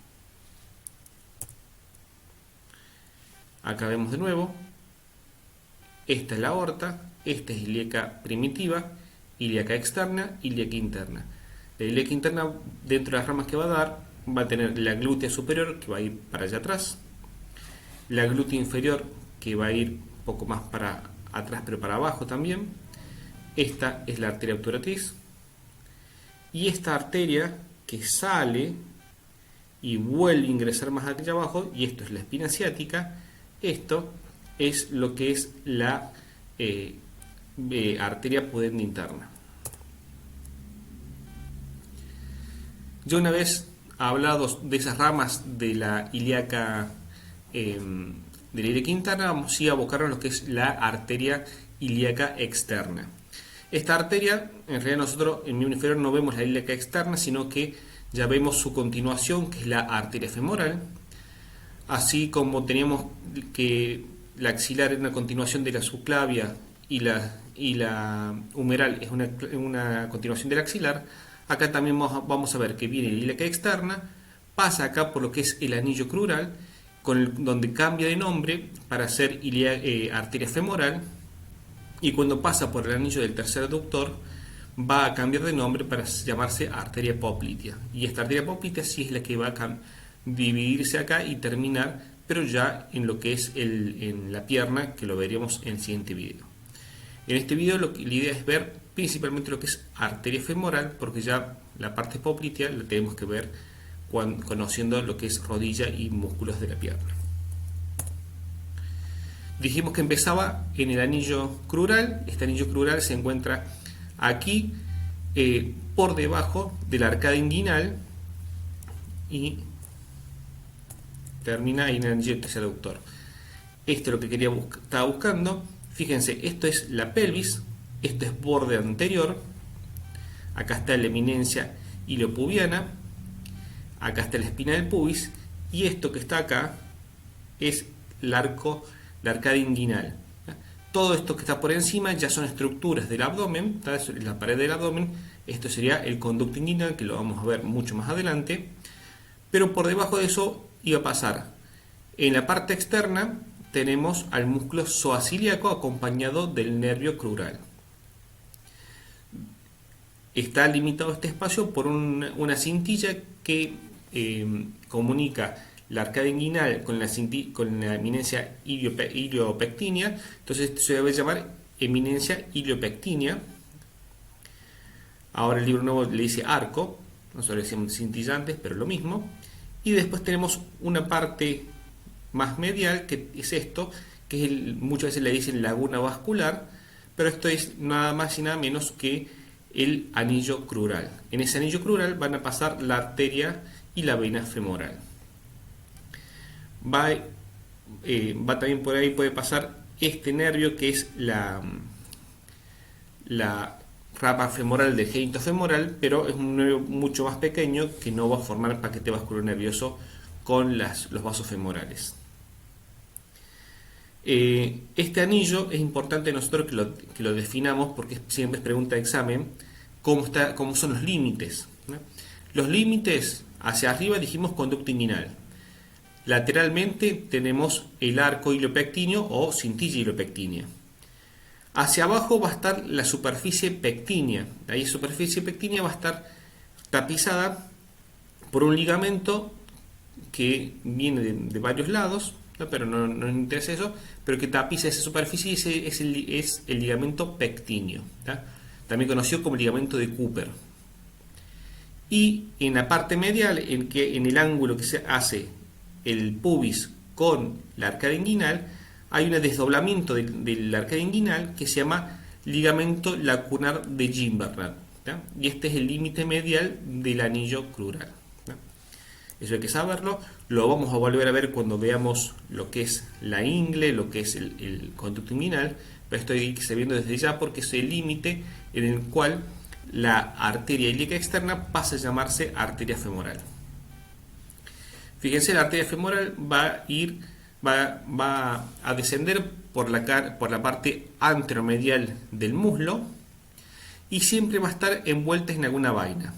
Acá vemos de nuevo, esta es la aorta, esta es ilíaca primitiva, ilíaca externa, ilíaca interna. La ilíaca interna, dentro de las ramas que va a dar, va a tener la glútea superior, que va a ir para allá atrás, la glútea inferior, que va a ir un poco más para atrás, pero para abajo también. Esta es la arteria obturatriz, y esta arteria que sale y vuelve a ingresar más allá abajo, y esto es la espina ciática. Esto es lo que es la arteria pudenda interna. Yo una vez hablado de esas ramas de la ilíaca interna, vamos a abocarnos a lo que es la arteria ilíaca externa. Esta arteria, en realidad nosotros en el miembro inferior no vemos la ilíaca externa, sino que ya vemos su continuación, que es la arteria femoral. Así como teníamos que la axilar es una continuación de la subclavia y la humeral es una continuación del axilar, acá también vamos a ver que viene la ilíaca externa, pasa acá por lo que es el anillo crural, donde cambia de nombre para ser arteria femoral, y cuando pasa por el anillo del tercer aductor va a cambiar de nombre para llamarse arteria poplitea. Y esta arteria poplitea sí es la que va a dividirse acá y terminar, pero ya en lo que es en la pierna, que lo veríamos en el siguiente video. En este video la idea es ver principalmente lo que es arteria femoral, porque ya la parte poplitea la tenemos que ver conociendo lo que es rodilla y músculos de la pierna. Dijimos que empezaba en el anillo crural. Este anillo crural se encuentra aquí, por debajo de la arcada inguinal, y termina ahí en el anillo tercer aductor. Esto es lo que estaba buscando. Fíjense, esto es la pelvis, esto es borde anterior, acá está la eminencia iliopubiana, acá está la espina del pubis, y esto que está acá es el arco, la arcada inguinal. Todo esto que está por encima ya son estructuras del abdomen, la pared del abdomen. Esto sería el conducto inguinal, que lo vamos a ver mucho más adelante. Pero por debajo de eso iba a pasar. En la parte externa tenemos al músculo psoasiliaco acompañado del nervio crural. Está limitado este espacio por una cintilla que comunica la arcada inguinal con la eminencia iliopectínea. Entonces esto se debe llamar eminencia iliopectínea. Ahora el libro nuevo le dice arco, nosotros le decimos cintillantes, pero lo mismo. Y después tenemos una parte más medial, que es esto, que es muchas veces le dicen laguna vascular, pero esto es nada más y nada menos que el anillo crural. En ese anillo crural van a pasar la arteria y la vena femoral. Va también por ahí, puede pasar este nervio que es la rama femoral del génito femoral, pero es un nervio mucho más pequeño que no va a formar paquete vascular nervioso con los vasos femorales. Este anillo es importante nosotros que lo definamos, porque siempre es pregunta de examen cómo son los límites, ¿no? Los límites hacia arriba dijimos conducto inguinal. Lateralmente tenemos el arco iliopectíneo o cintilla iliopectínea. Hacia abajo va a estar la superficie pectínea. Ahí la superficie pectínea va a estar tapizada por un ligamento que viene de varios lados, ¿no? Pero no nos interesa eso, pero que tapiza esa superficie, y ese es el ligamento pectíneo, ¿no? También conocido como ligamento de Cooper. Y en la parte medial, en el ángulo que se hace el pubis con la arcada inguinal, hay un desdoblamiento de la arcada inguinal que se llama ligamento lacunar de Gimbernat, ¿no? Y este es el límite medial del anillo crural, ¿no? Eso hay que saberlo. Lo vamos a volver a ver cuando veamos lo que es la ingle, lo que es el conducto inguinal, pero esto hay que se viendo desde ya porque es el límite en el cual la arteria ilíaca externa pasa a llamarse arteria femoral. Fíjense, la arteria femoral va a descender por la parte anteromedial del muslo y siempre va a estar envuelta en alguna vaina.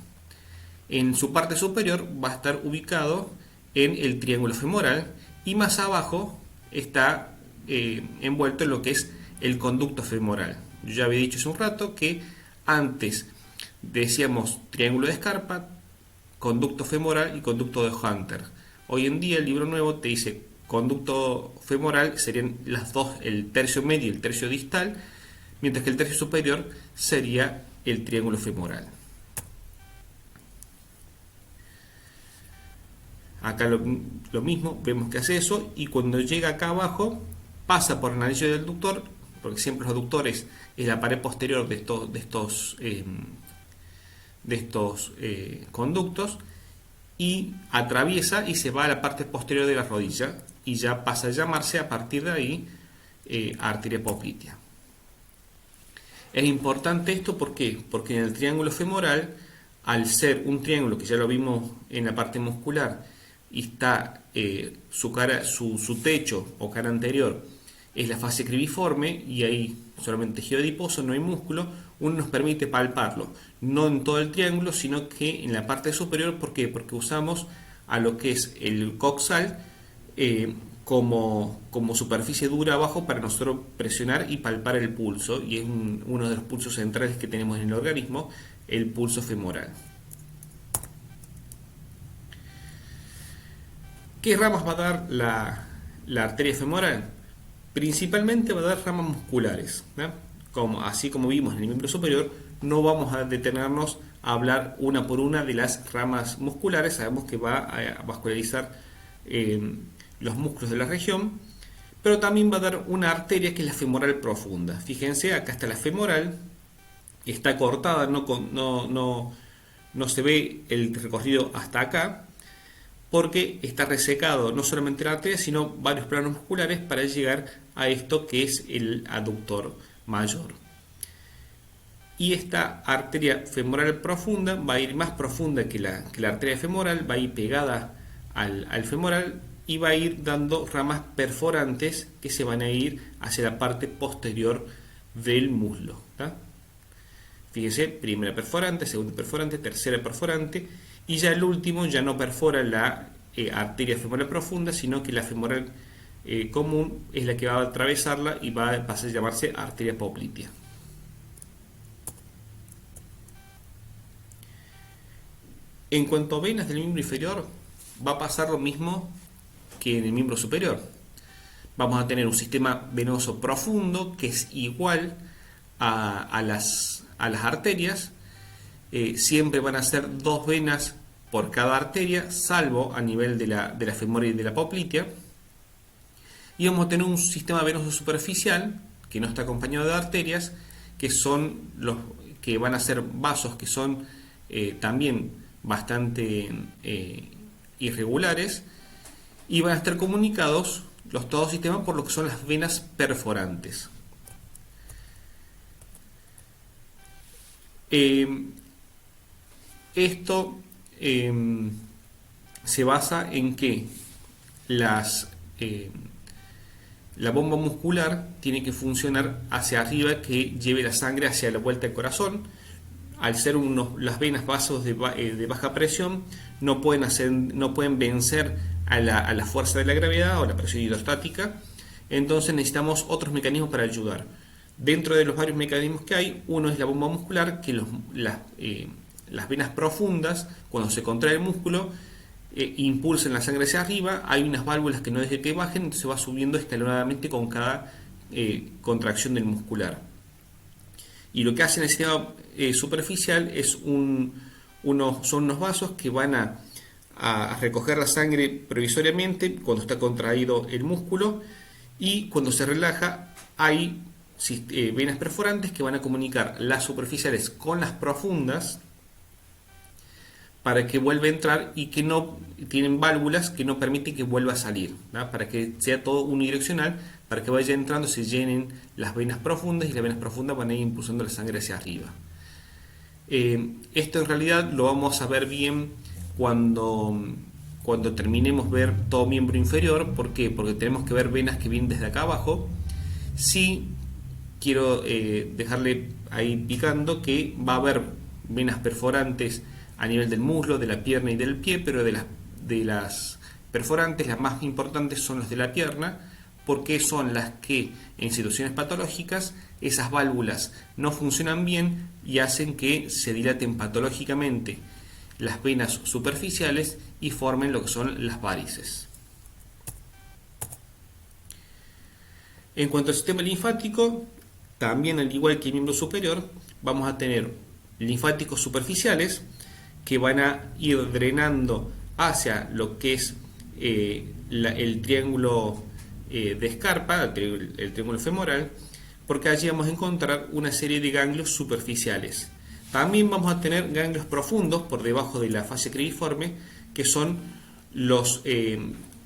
En su parte superior va a estar ubicado en el triángulo femoral, y más abajo está envuelto en lo que es el conducto femoral. Yo ya había dicho hace un rato que antes decíamos triángulo de Scarpa, conducto femoral y conducto de Hunter. Hoy en día el libro nuevo te dice conducto femoral serían las dos, el tercio medio y el tercio distal, mientras que el tercio superior sería el triángulo femoral. Acá lo mismo, vemos que hace eso, y cuando llega acá abajo pasa por el anillo del aductor, porque siempre los aductores es la pared posterior de estos conductos, y atraviesa y se va a la parte posterior de la rodilla, y ya pasa a llamarse a partir de ahí arteria poplitea. Es importante esto, ¿por qué? Porque en el triángulo femoral, al ser un triángulo que ya lo vimos en la parte muscular, y está su techo o cara anterior es la fase cribiforme, y ahí solamente tejido adiposo, no hay músculo, uno nos permite palparlo, no en todo el triángulo, sino que en la parte superior. ¿Por qué? Porque usamos a lo que es el coxal como superficie dura abajo para nosotros presionar y palpar el pulso, y es uno de los pulsos centrales que tenemos en el organismo, el pulso femoral. ¿Qué ramas va a dar la arteria femoral? Principalmente va a dar ramas musculares, ¿no? Así como vimos en el miembro superior, no vamos a detenernos a hablar una por una de las ramas musculares. Sabemos que va a vascularizar los músculos de la región, pero también va a dar una arteria que es la femoral profunda. Fíjense, acá está la femoral, está cortada, no se ve el recorrido hasta acá, porque está resecado no solamente la arteria, sino varios planos musculares para llegar a esto que es el aductor mayor. Y esta arteria femoral profunda va a ir más profunda que la arteria femoral, va a ir pegada al femoral y va a ir dando ramas perforantes que se van a ir hacia la parte posterior del muslo, ¿tá? Fíjense, primera perforante, segunda perforante, tercera perforante, y ya el último ya no perfora la arteria femoral profunda, sino que la femoral común es la que va a atravesarla y va a pasar a llamarse arteria poplitea. En cuanto a venas del miembro inferior, va a pasar lo mismo que en el miembro superior. Vamos a tener un sistema venoso profundo que es igual a las arterias. Siempre van a ser dos venas por cada arteria, salvo a nivel de la femoral y de la poplitea. Y vamos a tener un sistema venoso superficial que no está acompañado de arterias, que son los que van a ser vasos que son también bastante irregulares, y van a estar comunicados los todos sistemas por lo que son las venas perforantes. Esto se basa en que la bomba muscular tiene que funcionar hacia arriba, que lleve la sangre hacia la vuelta del corazón. Al ser las venas vasos de baja presión, no pueden vencer a la fuerza de la gravedad o la presión hidrostática. Entonces necesitamos otros mecanismos para ayudar. Dentro de los varios mecanismos que hay, uno es la bomba muscular, que las venas profundas, cuando se contrae el músculo, impulsan la sangre hacia arriba. Hay unas válvulas que no dejan que bajen, entonces va subiendo escalonadamente con cada contracción del muscular. Y lo que hace en el sistema superficial es son unos vasos que van a recoger la sangre provisoriamente cuando está contraído el músculo, y cuando se relaja hay venas perforantes que van a comunicar las superficiales con las profundas para que vuelva a entrar, y que no tienen válvulas que no permiten que vuelva a salir, ¿no? Para que sea todo unidireccional, para que vaya entrando, se llenen las venas profundas, y las venas profundas van a ir impulsando la sangre hacia arriba. Esto en realidad lo vamos a ver bien cuando terminemos ver todo miembro inferior. ¿Por qué? Porque tenemos que ver venas que vienen desde acá abajo. Sí, quiero dejarle ahí picando que va a haber venas perforantes a nivel del muslo, de la pierna y del pie, pero de las perforantes, las más importantes son las de la pierna, porque son las que en situaciones patológicas esas válvulas no funcionan bien y hacen que se dilaten patológicamente las venas superficiales y formen lo que son las varices. En cuanto al sistema linfático, también al igual que el miembro superior, vamos a tener linfáticos superficiales que van a ir drenando hacia lo que es el triángulo de Scarpa, el triángulo femoral, porque allí vamos a encontrar una serie de ganglios superficiales. También vamos a tener ganglios profundos por debajo de la fascia cribiforme, que son los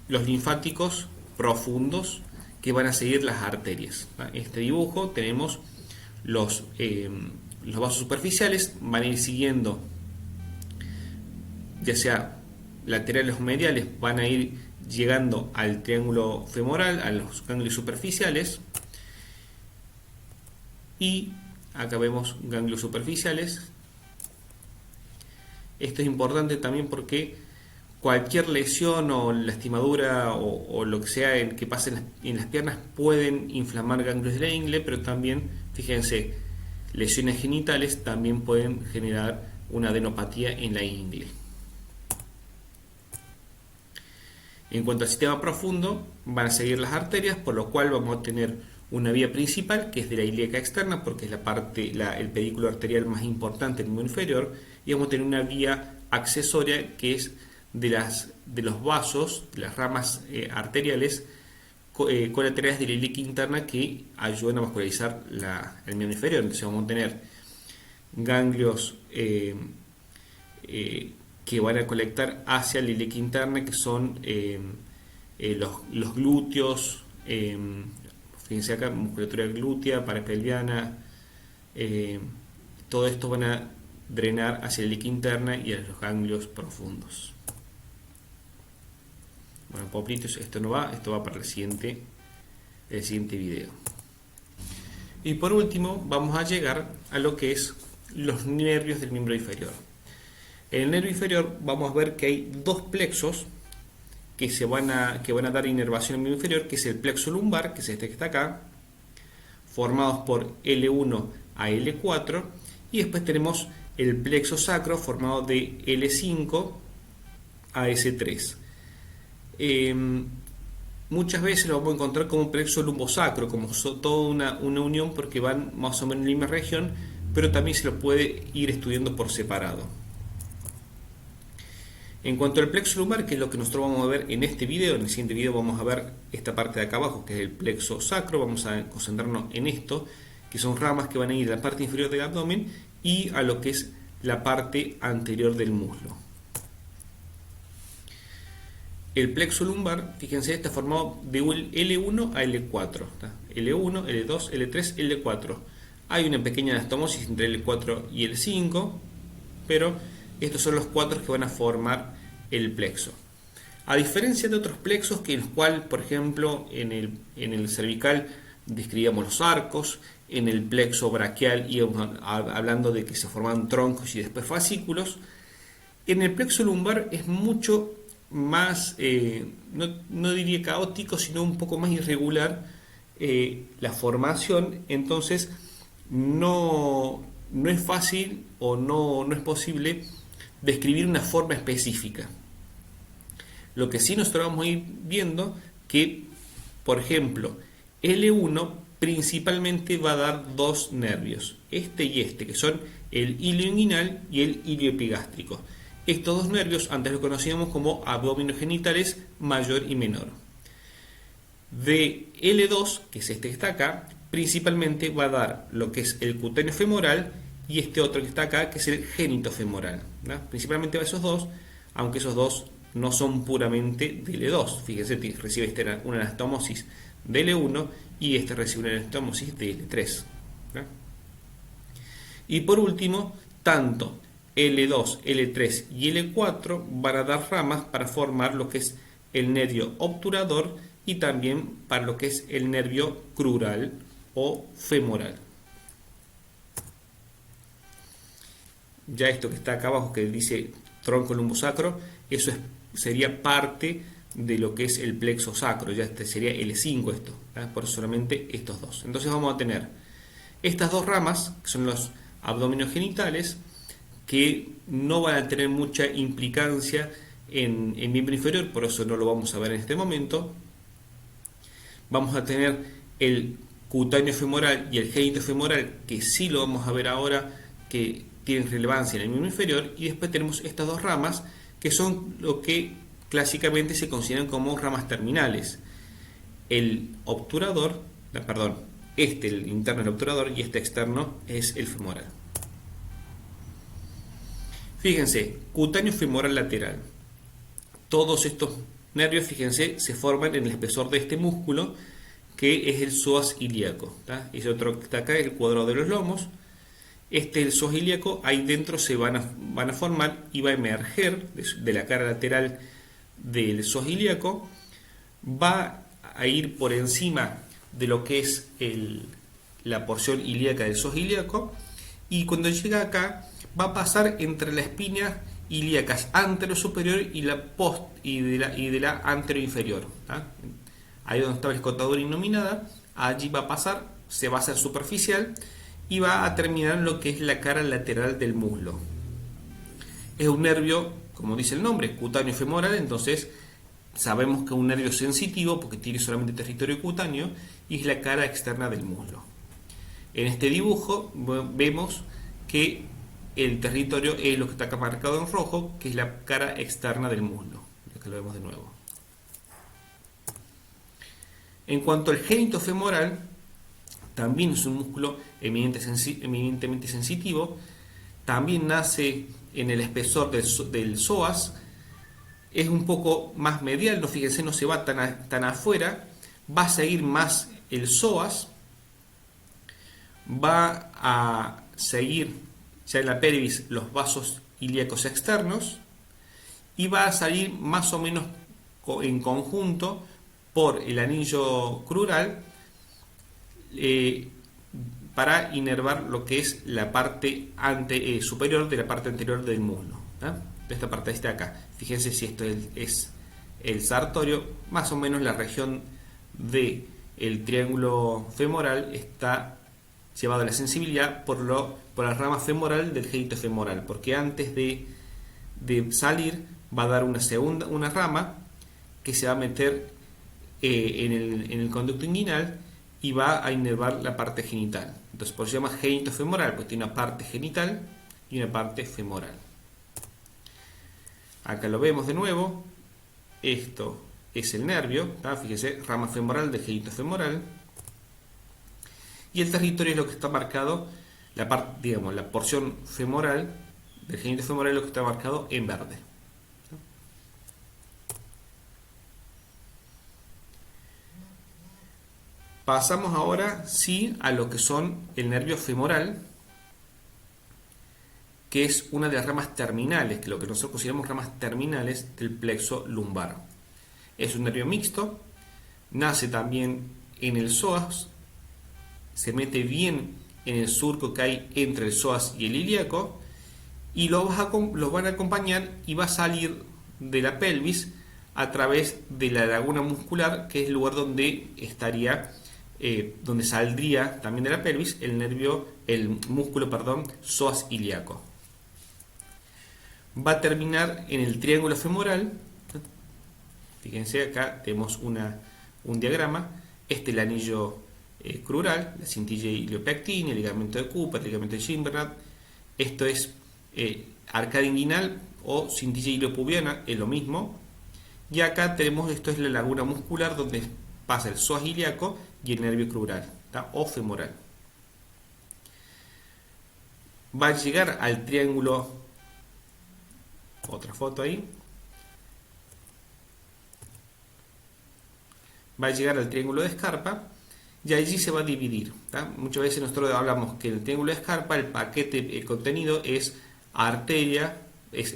linfáticos profundos que van a seguir las arterias. En este dibujo tenemos los vasos superficiales, van a ir siguiendo, ya sea laterales o mediales, van a ir llegando al triángulo femoral, a los ganglios superficiales, y acá vemos ganglios superficiales. Esto es importante también porque cualquier lesión o lastimadura o lo que sea que pase en las piernas pueden inflamar ganglios de la ingle, pero también, fíjense, lesiones genitales también pueden generar una adenopatía en la ingle. En cuanto al sistema profundo, van a seguir las arterias, por lo cual vamos a tener una vía principal que es de la ilíaca externa, porque es el pedículo arterial más importante del miembro inferior, y vamos a tener una vía accesoria que es de los vasos, de las ramas arteriales colaterales de la ilíaca interna que ayudan a vascularizar el miembro inferior. Entonces vamos a tener ganglios que van a colectar hacia la ilíaca interna, que son los glúteos, fíjense acá, musculatura glútea, parapelviana, todo esto van a drenar hacia la ilíaca interna y a los ganglios profundos. Bueno, poplitos, esto no va, esto va para el siguiente video. Y por último vamos a llegar a lo que es los nervios del miembro inferior. En el nervio inferior vamos a ver que hay dos plexos que van a dar inervación al miembro inferior, que es el plexo lumbar, que es este que está acá, formados por L1 a L4, y después tenemos el plexo sacro formado de L5 a S3. Muchas veces lo vamos a encontrar como un plexo lumbosacro, como toda una unión, porque van más o menos en la misma región, pero también se lo puede ir estudiando por separado. En cuanto al plexo lumbar, que es lo que nosotros vamos a ver en este video, en el siguiente video vamos a ver esta parte de acá abajo, que es el plexo sacro. Vamos a concentrarnos en esto, que son ramas que van a ir a la parte inferior del abdomen y a lo que es la parte anterior del muslo. El plexo lumbar, fíjense, está formado de L1 a L4. ¿tá? L1, L2, L3, L4. Hay una pequeña anastomosis entre L4 y L5, pero estos son los cuatro que van a formar el plexo. A diferencia de otros plexos, que en los cuales, por ejemplo, en el cervical describíamos los arcos, en el plexo braquial íbamos hablando de que se forman troncos y después fascículos, en el plexo lumbar es mucho más, no diría caótico, sino un poco más irregular la formación. Entonces no es fácil o no es posible describir una forma específica. Lo que sí nosotros vamos a ir viendo que, por ejemplo, L1 principalmente va a dar dos nervios, este y este, que son el ilio inguinal y el ilio epigástrico. Estos dos nervios antes los conocíamos como abdominogenitales mayor y menor. De L2, que es este que está acá, principalmente va a dar lo que es el cutáneo femoral y este otro que está acá, que es el génito femoral. ¿no? Principalmente va a esos dos, aunque esos dos no son puramente de L2. Fíjense, recibe este una anastomosis de L1 y este recibe una anastomosis de L3. ¿no? Y por último, tanto L2, L3 y L4 van a dar ramas para formar lo que es el nervio obturador y también para lo que es el nervio crural o femoral. Ya esto que está acá abajo que dice tronco lumbosacro, eso sería parte de lo que es el plexo sacro, ya este sería L5 esto, ¿verdad? Por eso solamente estos dos. Entonces vamos a tener estas dos ramas, que son los abdominogenitales, que no van a tener mucha implicancia en miembro inferior, por eso no lo vamos a ver en este momento. Vamos a tener el cutáneo femoral y el génito femoral, que sí lo vamos a ver ahora, que tienen relevancia en el miembro inferior, y después tenemos estas dos ramas, que son lo que clásicamente se consideran como ramas terminales. El obturador, perdón, el interno es el obturador y este externo es el femoral. Fíjense, cutáneo femoral lateral. Todos estos nervios, fíjense, se forman en el espesor de este músculo, que es el psoas ilíaco. Ese otro que está acá es el cuadrado de los lomos. Este, el psoas ilíaco, ahí dentro se van a formar y va a emerger de la cara lateral del psoas ilíaco. Va a ir por encima de lo que es la porción ilíaca del psoas ilíaco, y cuando llega acá va a pasar entre las espinas ilíacas anterosuperior y de la anteroinferior. Ahí donde estaba la escotadura innominada, allí va a pasar, se va a hacer superficial y va a terminar en lo que es la cara lateral del muslo. Es un nervio, como dice el nombre, cutáneo femoral, entonces sabemos que es un nervio sensitivo porque tiene solamente territorio cutáneo y es la cara externa del muslo. En este dibujo vemos que el territorio es lo que está acá marcado en rojo, que es la cara externa del muslo. Acá lo vemos de nuevo. En cuanto al génito femoral, también es un músculo eminentemente sensitivo. También nace en el espesor del psoas. Es un poco más medial, no, fíjense, no se va tan afuera. Va a seguir más el psoas. Va a seguir ya en la pelvis los vasos ilíacos externos. Y va a salir más o menos en conjunto por el anillo crural, para inervar lo que es la parte superior de la parte anterior del muslo, ¿eh? De esta parte de acá. Fíjense si esto es el sartorio, más o menos la región del triángulo femoral está llevado a la sensibilidad por la rama femoral del génito femoral, porque antes de salir va a dar una rama que se va a meter en el conducto inguinal y va a inervar la parte genital. Entonces, por eso se llama génito femoral, porque tiene una parte genital y una parte femoral. Acá lo vemos de nuevo. Esto es el nervio, ¿tá? Fíjese, rama femoral del génito femoral. Y el territorio es lo que está marcado, la porción femoral del génito femoral es lo que está marcado en verde. Pasamos ahora sí a lo que son el nervio femoral, que es una de las ramas terminales, que lo que nosotros consideramos ramas terminales del plexo lumbar. Es un nervio mixto, nace también en el psoas, se mete bien en el surco que hay entre el psoas y el ilíaco, y los van a acompañar y va a salir de la pelvis a través de la laguna muscular, que es el lugar donde donde saldría también de la pelvis el músculo psoas ilíaco. Va a terminar en el triángulo femoral. Fíjense, acá tenemos un diagrama. Este es el anillo crural, la cintilla iliopectina, el ligamento de Cooper, el ligamento de Gimbernat. Esto es arcada inguinal o cintilla iliopubiana, es lo mismo. Y acá tenemos, esto es la laguna muscular donde pasa el psoas ilíaco y el nervio crural, ¿tá? O femoral. Va a llegar al triángulo, otra foto ahí, va a llegar al triángulo de Scarpa y allí se va a dividir, ¿tá? Muchas veces nosotros hablamos que en el triángulo de Scarpa el contenido es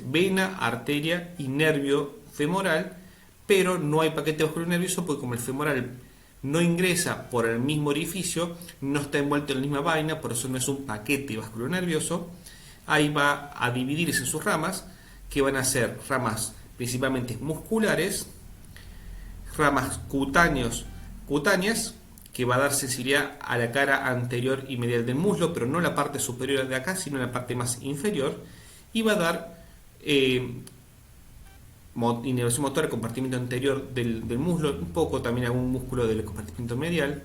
vena, arteria y nervio femoral, pero no hay paquete vasculonervioso porque como el femoral no ingresa por el mismo orificio, no está envuelto en la misma vaina, por eso no es un paquete vasculonervioso. Ahí va a dividirse en sus ramas, que van a ser ramas principalmente musculares, ramas cutáneas, que va a dar sensibilidad a la cara anterior y medial del muslo, pero no la parte superior de acá, sino la parte más inferior, y va a dar inervación motora al compartimiento anterior del muslo, un poco también a un músculo del compartimiento medial,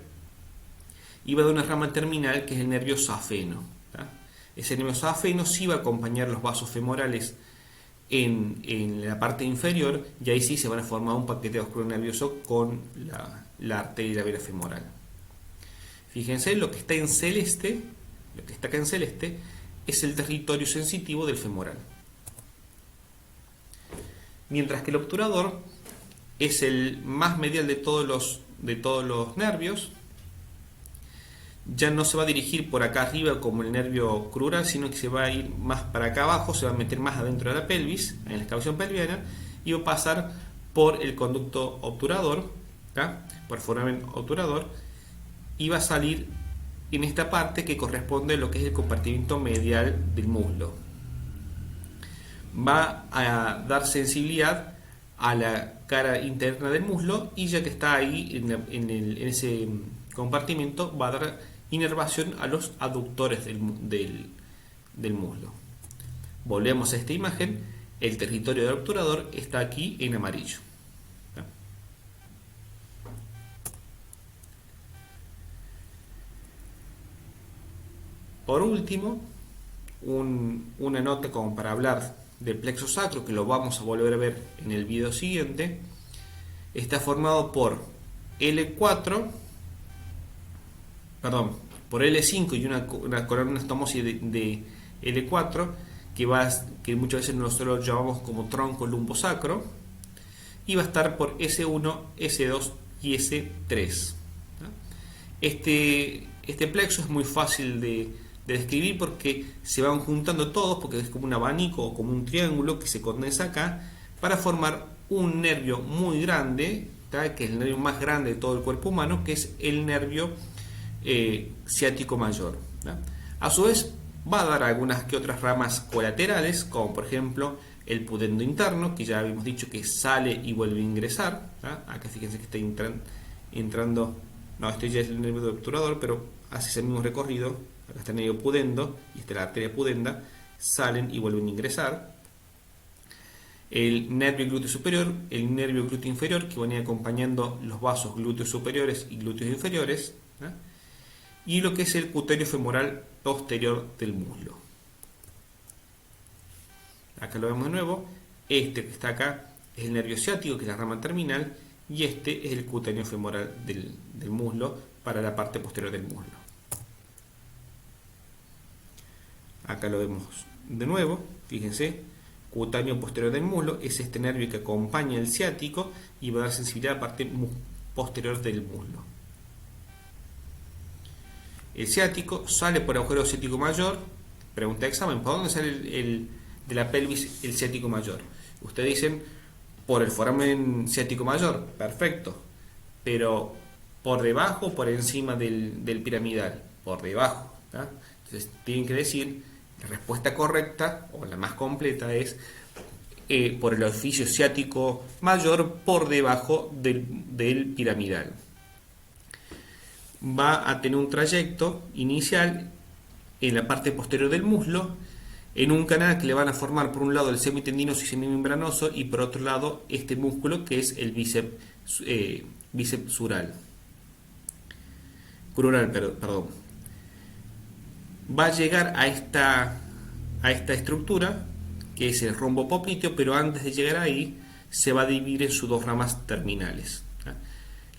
y va a dar una rama terminal que es el nervio safeno, ¿tá? Ese nervio safeno sí va a acompañar los vasos femorales en la parte inferior, y ahí sí se van a formar un paquete vasculonervioso con la arteria y la vena femoral. Fíjense, lo que está en celeste, lo que está acá en celeste, es el territorio sensitivo del femoral. Mientras que el obturador es el más medial de todos los nervios. Ya no se va a dirigir por acá arriba como el nervio crural, sino que se va a ir más para acá abajo, se va a meter más adentro de la pelvis, en la excavación pelviana, y va a pasar por el conducto obturador, ¿tá? Por el foramen obturador, y va a salir en esta parte que corresponde a lo que es el compartimiento medial del muslo. Va a dar sensibilidad a la cara interna del muslo, y ya que está ahí en ese compartimiento, va a dar inervación a los aductores del muslo. Volvemos a esta imagen. El territorio del obturador está aquí en amarillo. Por último, una nota como para hablar del plexo sacro, que lo vamos a volver a ver en el video siguiente. Está formado por L4, perdón, por L5 y una columna estomosis de L4, que muchas veces nosotros lo llamamos como tronco lumbosacro, y va a estar por S1, S2 y S3. Este plexo es muy fácil de describir porque se van juntando todos, porque es como un abanico o como un triángulo que se condensa acá para formar un nervio muy grande, ¿tá? Que es el nervio más grande de todo el cuerpo humano, que es el nervio ciático mayor, ¿tá? A su vez va a dar algunas que otras ramas colaterales, como por ejemplo el pudendo interno, que ya habíamos dicho que sale y vuelve a ingresar, ¿tá? Acá fíjense que está entrando, no, este ya es el nervio obturador, pero hace ese mismo recorrido. Acá está el nervio pudendo y está la arteria pudenda, salen y vuelven a ingresar. El nervio glúteo superior, el nervio glúteo inferior, que venía acompañando los vasos glúteos superiores y glúteos inferiores, ¿tá? Y lo que es el cutáneo femoral posterior del muslo. Acá lo vemos de nuevo. Este que está acá es el nervio ciático, que es la rama terminal, y este es el cutáneo femoral del muslo para la parte posterior del muslo. Acá lo vemos de nuevo, fíjense, cutáneo posterior del muslo es este nervio que acompaña el ciático y va a dar sensibilidad a la parte posterior del muslo. El ciático sale por el agujero ciático mayor. Pregunta de examen: ¿por dónde sale de la pelvis el ciático mayor? Ustedes dicen por el foramen ciático mayor, perfecto, pero por debajo o por encima del piramidal, por debajo, ¿tá? Entonces tienen que decir, la respuesta correcta o la más completa es por el orificio ciático mayor por debajo del piramidal. Va a tener un trayecto inicial en la parte posterior del muslo, en un canal que le van a formar por un lado el semitendinoso y semimembranoso y por otro lado este músculo que es el bíceps crural, perdón. Va a llegar a esta estructura que es el rombo popliteo, pero antes de llegar ahí se va a dividir en sus dos ramas terminales.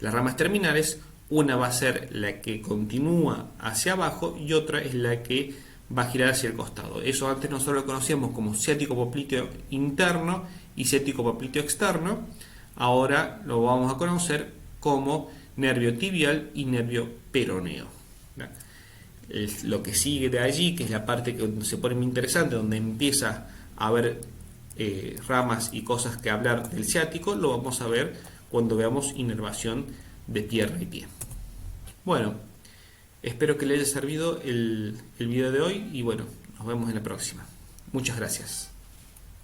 Las ramas terminales, una va a ser la que continúa hacia abajo y otra es la que va a girar hacia el costado. Eso antes nosotros lo conocíamos como ciático popliteo interno y ciático popliteo externo. Ahora lo vamos a conocer como nervio tibial y nervio peroneo. Lo que sigue de allí, que es la parte que se pone muy interesante, donde empieza a haber ramas y cosas que hablar del ciático, lo vamos a ver cuando veamos inervación de pierna y pie. Bueno, espero que les haya servido el video de hoy y bueno, nos vemos en la próxima. Muchas gracias.